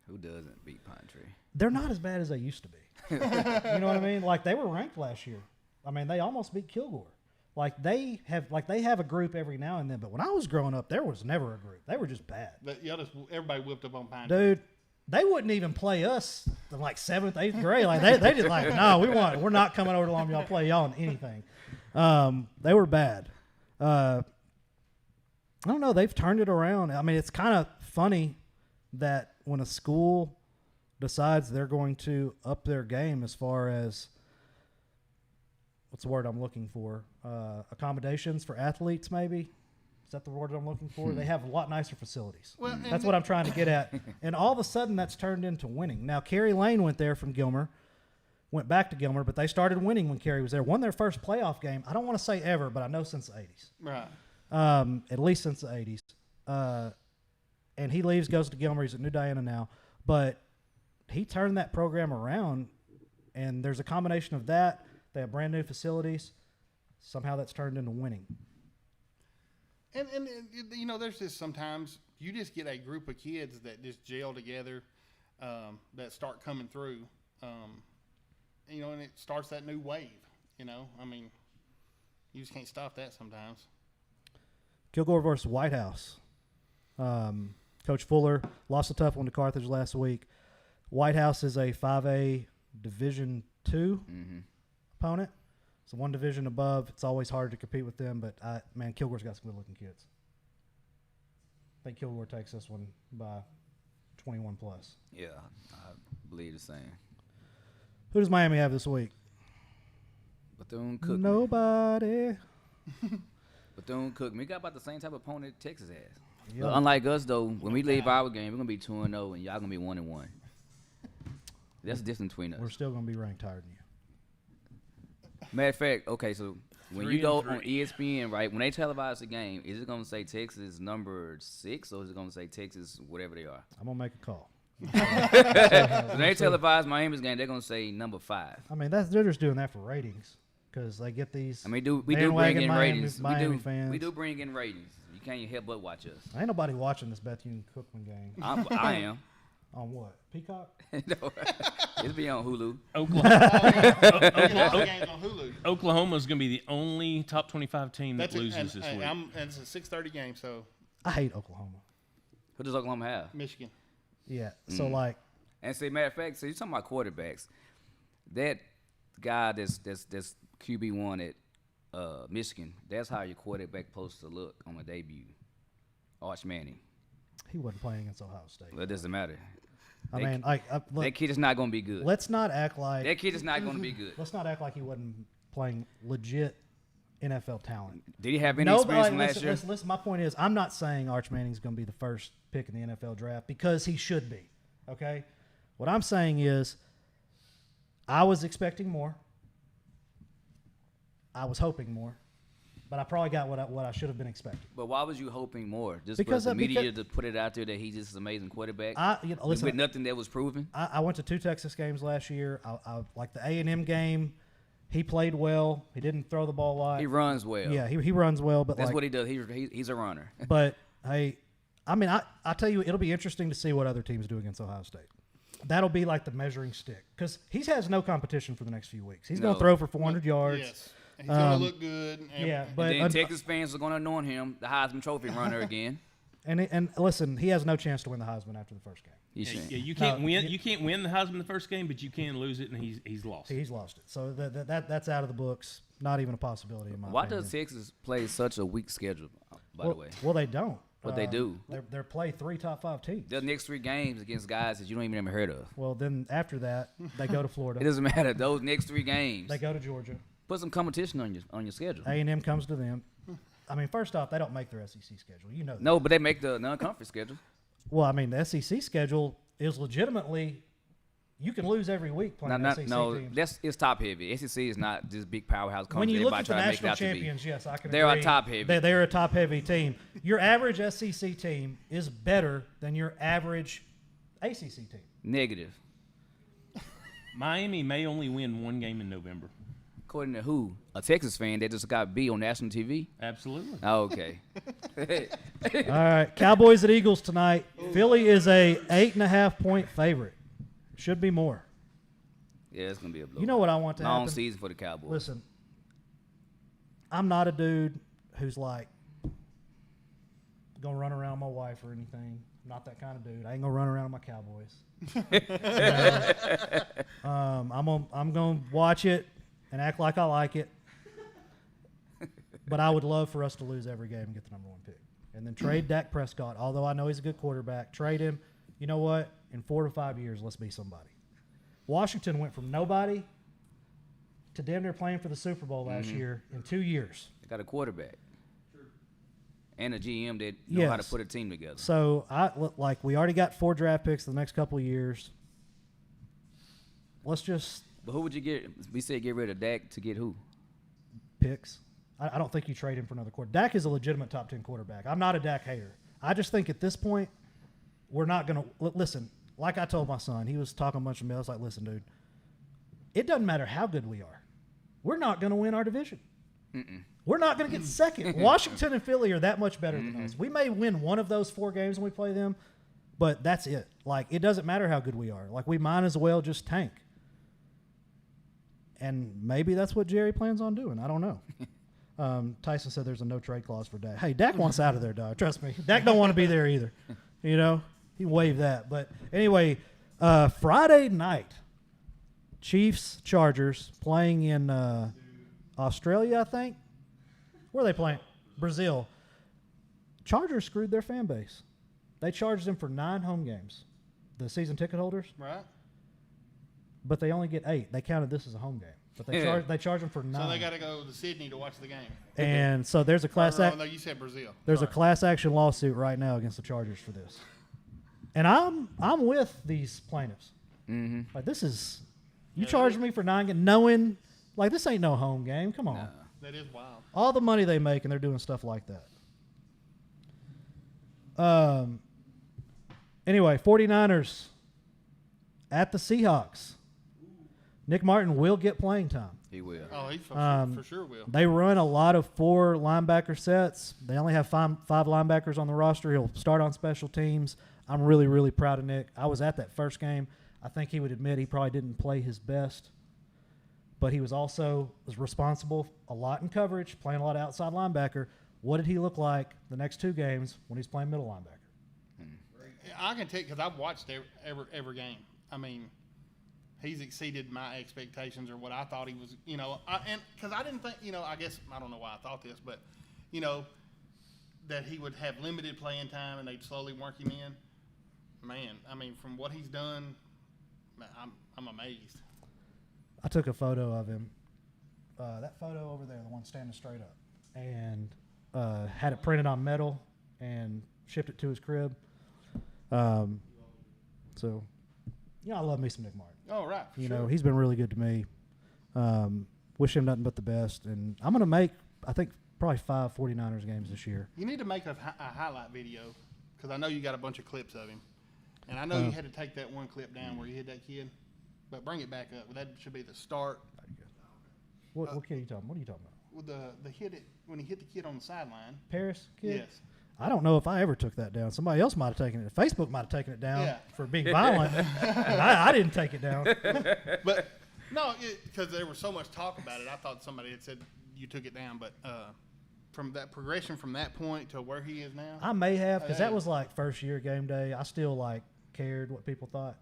S2: Who doesn't beat Pine Tree?
S1: They're not as bad as they used to be. You know what I mean? Like, they were ranked last year. I mean, they almost beat Kilgore. They have a group every now and then. But when I was growing up, there was never a group. They were just bad.
S5: Everybody whipped up on Pine Tree.
S1: Dude, they wouldn't even play us in 7th, 8th grade. They just no, we're not coming over to Long Y'all play y'all in anything. They were bad. I don't know. They've turned it around. I mean, it's kind of funny that when a school decides they're going to up their game as far as what's the word I'm looking for? Accommodations for athletes, maybe. Is that the word I'm looking for? They have a lot nicer facilities.
S5: Well,
S1: that's what I'm trying to get at. And all of a sudden, that's turned into winning. Now, Kerry Lane went there from Gilmer, went back to Gilmer, but they started winning when Kerry was there. Won their first playoff game. I don't want to say ever, but I know since the 80s.
S5: Right.
S1: At least since the 80s. And he leaves, goes to Gilmer. He's at New Diana now. But he turned that program around, and there's a combination of that. They have brand new facilities. Somehow that's turned into winning.
S5: And there's just sometimes you just get a group of kids that just gel together, that start coming through, and it starts that new wave. I mean, you just can't stop that sometimes.
S1: Kilgore versus White House. Coach Fuller lost a tough one to Carthage last week. White House is a 5A Division II opponent. So one division above. It's always hard to compete with them, but Kilgore's got some good-looking kids. I think Kilgore takes this one by 21 plus.
S2: Yeah, I believe the same.
S1: Who does Miami have this week?
S2: Bethune-Cookman.
S1: Nobody.
S2: Bethune-Cookman. We got about the same type of opponent Texas has.
S1: Yep.
S2: But unlike us, though, when we leave our game, we're going to be 2-0, and y'all going to be 1-1. That's the difference between us.
S1: We're still going to be ranked higher than you.
S2: Matter of fact, okay, so when you go on ESPN, right, when they televise the game, is it going to say Texas number 6 or is it going to say Texas whatever they are?
S1: I'm going to make a call.
S2: When they televise Miami's game, they're going to say number 5.
S1: I mean, they're just doing that for ratings because they get these.
S2: I mean, we do bring in ratings.
S1: Miami fans.
S2: We do bring in ratings. You can't help but watch us.
S1: Ain't nobody watching this Bethune-Cookman game.
S2: I am.
S1: On what? Peacock?
S2: No, it's be on Hulu.
S4: Oklahoma's going to be the only top 25 team that loses this week.
S5: And it's a 6:30 game, so.
S1: I hate Oklahoma.
S2: Who does Oklahoma have?
S5: Michigan.
S1: Yeah. So
S2: And say, matter of fact, so you're talking about quarterbacks. That guy that's QB1 at Michigan, that's how your quarterback supposed to look on a debut. Arch Manning.
S1: He wasn't playing against Ohio State.
S2: Well, it doesn't matter.
S1: Look,
S2: that kid is not going to be good.
S1: Let's not act like
S2: that kid is not going to be good.
S1: Let's not act like he wasn't playing legit NFL talent.
S2: Did he have any experience from last year?
S1: Listen, my point is, I'm not saying Arch Manning's going to be the first pick in the NFL draft because he should be. Okay, what I'm saying is, I was expecting more. I was hoping more. But I probably got what I should have been expecting.
S2: But why was you hoping more? Just
S1: because
S2: for the media to put it out there that he's just an amazing quarterback?
S1: Listen,
S2: with nothing that was proven?
S1: I went to 2 Texas games last year. I like the A&M game. He played well. He didn't throw the ball a lot.
S2: He runs well.
S1: Yeah, he runs well. But
S2: that's what he does. He's a runner.
S1: But, hey, I tell you, it'll be interesting to see what other teams do against Ohio State. That'll be like the measuring stick because he has no competition for the next few weeks. He's going to throw for 400 yards.
S5: Yes. He's going to look good.
S1: Yeah, but
S2: then Texas fans are going to anoint him the Heisman Trophy runner again.
S1: And listen, he has no chance to win the Heisman after the first game.
S4: Yeah, you can't win. You can't win the Heisman the first game, but you can lose it, and he's lost.
S1: He's lost it. So that's out of the books. Not even a possibility in my
S2: Why
S1: opinion.
S2: does Texas play such a weak schedule? By the way,
S1: well, they don't.
S2: What they do?
S1: They play 3 top 5 teams.
S2: The next 3 games against guys that you don't even ever heard of.
S1: Well, then after that, they go to Florida.
S2: It doesn't matter. Those next 3 games.
S1: They go to Georgia.
S2: Put some competition on your schedule.
S1: A&M comes to them. I mean, first off, they don't make their SEC schedule. You know that.
S2: No, but they make the non-conference schedule.
S1: Well, I mean, the SEC schedule is legitimately you can lose every week playing SEC teams.
S2: It's top heavy. SEC is not this big powerhouse conference.
S1: When you look at the
S2: try to make it
S1: national
S2: out to be.
S1: champions, yes, I can
S2: They are
S1: agree.
S2: top heavy.
S1: They're a top heavy team. Your average SEC team is better than your average ACC team.
S2: Negative.
S4: Miami may only win 1 game in November.
S2: According to who? A Texas fan that just got beat on national TV?
S4: Absolutely.
S2: Oh, okay.
S1: All right, Cowboys at Eagles tonight. Philly is a 8.5-point favorite. Should be more.
S2: Yeah, it's gonna be a blow.
S1: You know what I want to
S2: Long
S1: happen?
S2: season for the Cowboys.
S1: Listen, I'm not a dude who's like gonna run around my wife or anything. I'm not that kind of dude. I ain't gonna run around my Cowboys. I'm gonna watch it and act like I like it. But I would love for us to lose every game and get the number 1 pick, and then trade Dak Prescott. Although I know he's a good quarterback, trade him. You know what? In 4 to 5 years, let's be somebody. Washington went from nobody to damn near playing for the Super Bowl last year in 2 years.
S2: They got a quarterback and a GM that know how to put a team together.
S1: So we already got 4 draft picks the next couple of years. Let's just
S2: But who would you get? We said get rid of Dak to get who?
S1: picks. I don't think you trade him for another quarterback. Dak is a legitimate top 10 quarterback. I'm not a Dak hater. I just think at this point we're not going to listen. Like I told my son, he was talking a bunch of me. I was like, listen, dude, it doesn't matter how good we are. We're not going to win our division. We're not going to get second. Washington and Philly are that much better than us. We may win one of those 4 games when we play them, but that's it. Like, it doesn't matter how good we are. Like, we might as well just tank. And maybe that's what Jerry plans on doing. I don't know. Tyson said there's a no trade clause for Dak. Hey, Dak wants out of there, dog. Trust me. Dak don't want to be there either. You know, he waived that. But anyway, Friday night, Chiefs Chargers playing in Australia, I think. Where are they playing? Brazil. Chargers screwed their fan base. They charged them for 9 home games, the season ticket holders.
S5: Right.
S1: But they only get 8. They counted this as a home game. But they charge them for 9.
S5: So they got to go to Sydney to watch the game.
S1: And so there's a class
S5: No, you said Brazil.
S1: There's a class action lawsuit right now against the Chargers for this. And I'm with these plaintiffs. Like, this is you charged me for 9 games, knowing like this ain't no home game. Come on.
S5: That is wild.
S1: All the money they make, and they're doing stuff like that. Anyway, 49ers at the Seahawks. Nick Martin will get playing time.
S2: He will.
S5: Oh, he for sure will.
S1: They run a lot of 4 linebacker sets. They only have five linebackers on the roster. He'll start on special teams. I'm really, really proud of Nick. I was at that first game. I think he would admit he probably didn't play his best, but he was responsible a lot in coverage, playing a lot of outside linebacker. What did he look like the next 2 games when he's playing middle linebacker?
S5: I can tell you because I've watched every game. I mean, he's exceeded my expectations or what I thought he was. You know, and because I didn't think, I guess I don't know why I thought this, but that he would have limited playing time and they'd slowly work him in. Man, I mean, from what he's done, I'm amazed.
S1: I took a photo of him. That photo over there, the one standing straight up, and had it printed on metal and shipped it to his crib. So, I love me some Nick Martin.
S5: Oh, right.
S1: You know, he's been really good to me. Wish him nothing but the best. And I'm going to make, I think, probably 5 49ers games this year.
S5: You need to make a highlight video because I know you got a bunch of clips of him. And I know you had to take that one clip down where you hit that kid. But bring it back up. That should be the start.
S1: What kid are you talking about? What are you talking about?
S5: With the hit when he hit the kid on the sideline.
S1: Paris kid?
S5: Yes.
S1: I don't know if I ever took that down. Somebody else might have taken it. Facebook might have taken it down for being violent. I didn't take it down.
S5: But no, because there was so much talk about it, I thought somebody had said you took it down. But from that progression from that point to where he is now.
S1: I may have, because that
S5: Hey.
S1: was like first year game day. I still like cared what people thought.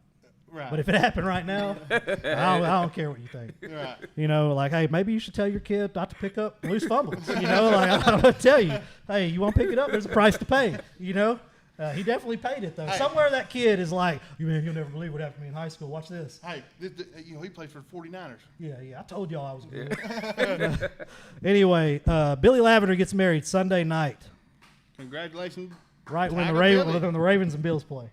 S5: Right.
S1: But if it happened right now, I don't care what you think.
S5: Right.
S1: You know, like, hey, maybe you should tell your kid not to pick up loose fumbles. You know, like, I'm going to tell you, hey, you want to pick it up? There's a price to pay. You know, he definitely paid it, though.
S5: Hey.
S1: Somewhere that kid is like, you man, you'll never believe what happened to me in high school. Watch this.
S5: Hey, he plays for the 49ers.
S1: Yeah, I told y'all I was good. Anyway, Billy Lavender gets married Sunday night,
S5: Congratulations.
S1: right when
S5: Tiger Billy.
S1: when the Ravens and Bills play.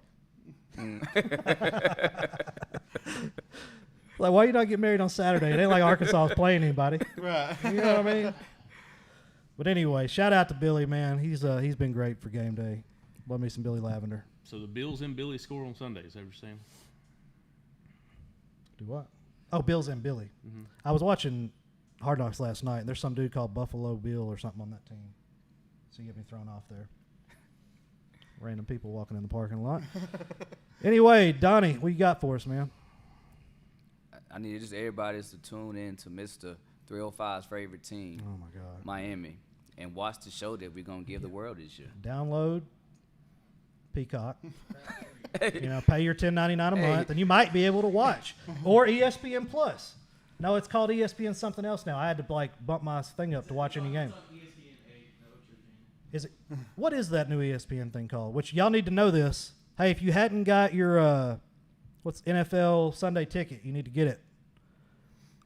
S1: Like, why you not get married on Saturday? It ain't like Arkansas is playing anybody.
S5: Right.
S1: You know what I mean? But anyway, shout out to Billy, man. He's been great for game day. Love me some Billy Lavender.
S4: So the Bills and Billy score on Sundays. Ever seen?
S1: Do what? Oh, Bills and Billy. I was watching Hard Knocks last night, and there's some dude called Buffalo Bill or something on that team. So you get me thrown off there. Random people walking in the parking lot. Anyway, Donnie, what you got for us, man?
S2: I need just everybody to tune in to Mr. 305's favorite team,
S1: Oh, my God.
S2: Miami, and watch the show that we're going to give the world this year.
S1: Download Peacock. You know, pay your $10.99 a month, and you might be able to watch. Or ESPN Plus. No, it's called ESPN something else now. I had to, like, bump my thing up to watch any game. Is it? What is that new ESPN thing called? Which y'all need to know this. Hey, if you hadn't got your what's NFL Sunday ticket, you need to get it.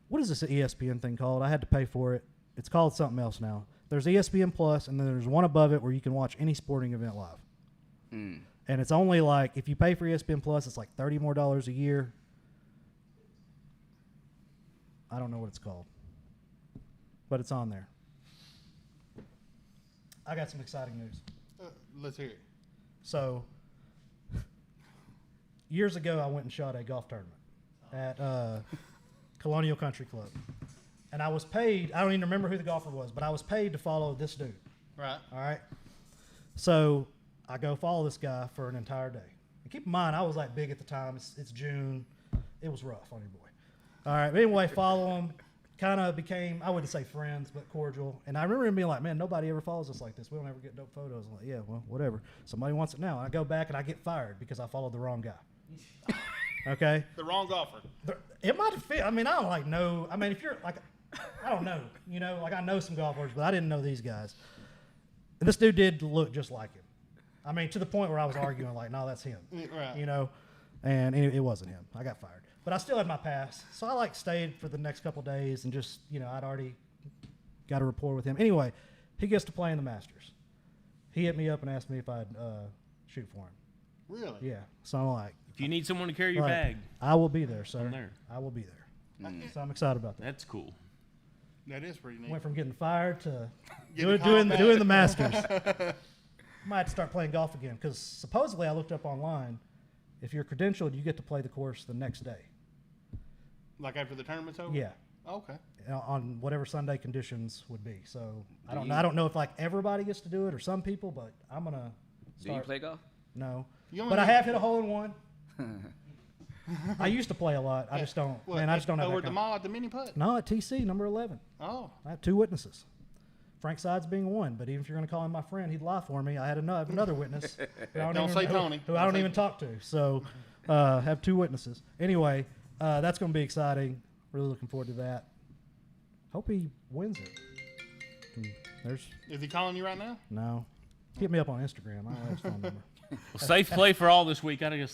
S1: What is this ESPN thing called? I had to pay for it. It's called something else now. There's ESPN Plus, and then there's one above it where you can watch any sporting event live. And it's only like, if you pay for ESPN Plus, it's like $30 more a year. I don't know what it's called, but it's on there. I got some exciting news.
S5: Let's hear it.
S1: So, years ago, I went and shot a golf tournament at Colonial Country Club. And I was paid, I don't even remember who the golfer was, but I was paid to follow this dude.
S5: Right.
S1: All right? So, I go follow this guy for an entire day. And keep in mind, I was like big at the time. It's June. It was rough on your boy. All right. But anyway, follow him. Kind of became, I wouldn't say friends, but cordial. And I remember him being like, man, nobody ever follows us like this. We don't ever get dope photos. I'm like, yeah, well, whatever. Somebody wants it now. I go back and I get fired because I followed the wrong guy. Okay?
S5: The wrong golfer.
S1: It might have fit. I mean, I don't like know. I mean, if you're like, I don't know. You know, like I know some golfers, but I didn't know these guys. And this dude did look just like him. I mean, to the point where I was arguing like, no, that's him.
S5: Right.
S1: You know? And it wasn't him. I got fired. But I still had my pass. So I like stayed for the next couple of days and just, you know, I'd already got a rapport with him. Anyway, he gets to play in the Masters. He hit me up and asked me if I'd shoot for him.
S5: Really?
S1: Yeah. So I'm like,
S4: If you need someone to carry your
S1: like,
S4: bag,
S1: I will be there, sir.
S4: I'm there.
S1: I will be there. So I'm excited about that.
S4: that's cool.
S5: That is pretty neat.
S1: Went from getting fired to
S5: Getting
S1: doing
S5: called
S1: the Masters. Might have to start playing golf again because supposedly I looked up online. If you're credentialed, you get to play the course the next day.
S5: Like after the tournament's over?
S1: Yeah,
S5: Okay.
S1: on whatever Sunday conditions would be. So I don't know. I don't know if like everybody gets to do it or some people, but I'm gonna
S2: Do you
S1: start.
S2: play golf?
S1: No,
S5: You only
S1: but I
S5: need-
S1: have hit a hole in one. I used to play a lot. I just don't.
S5: What,
S1: Man, I just don't have
S5: over
S1: that
S5: at the
S1: kind.
S5: mall at the mini putt?
S1: No, at TC number 11.
S5: Oh.
S1: I have 2 witnesses. Frank Sides being one, but even if you're going to call him my friend, he'd lie for me. I had another witness. Who I
S5: Don't say Tony.
S1: Who I don't even talk to. So have 2 witnesses. Anyway, that's going to be exciting. Really looking forward to that. Hope he wins it. There's
S5: Is he calling you right now?
S1: no. Hit me up on Instagram. I don't have his phone number.
S4: Well, safe play for all this week. I guess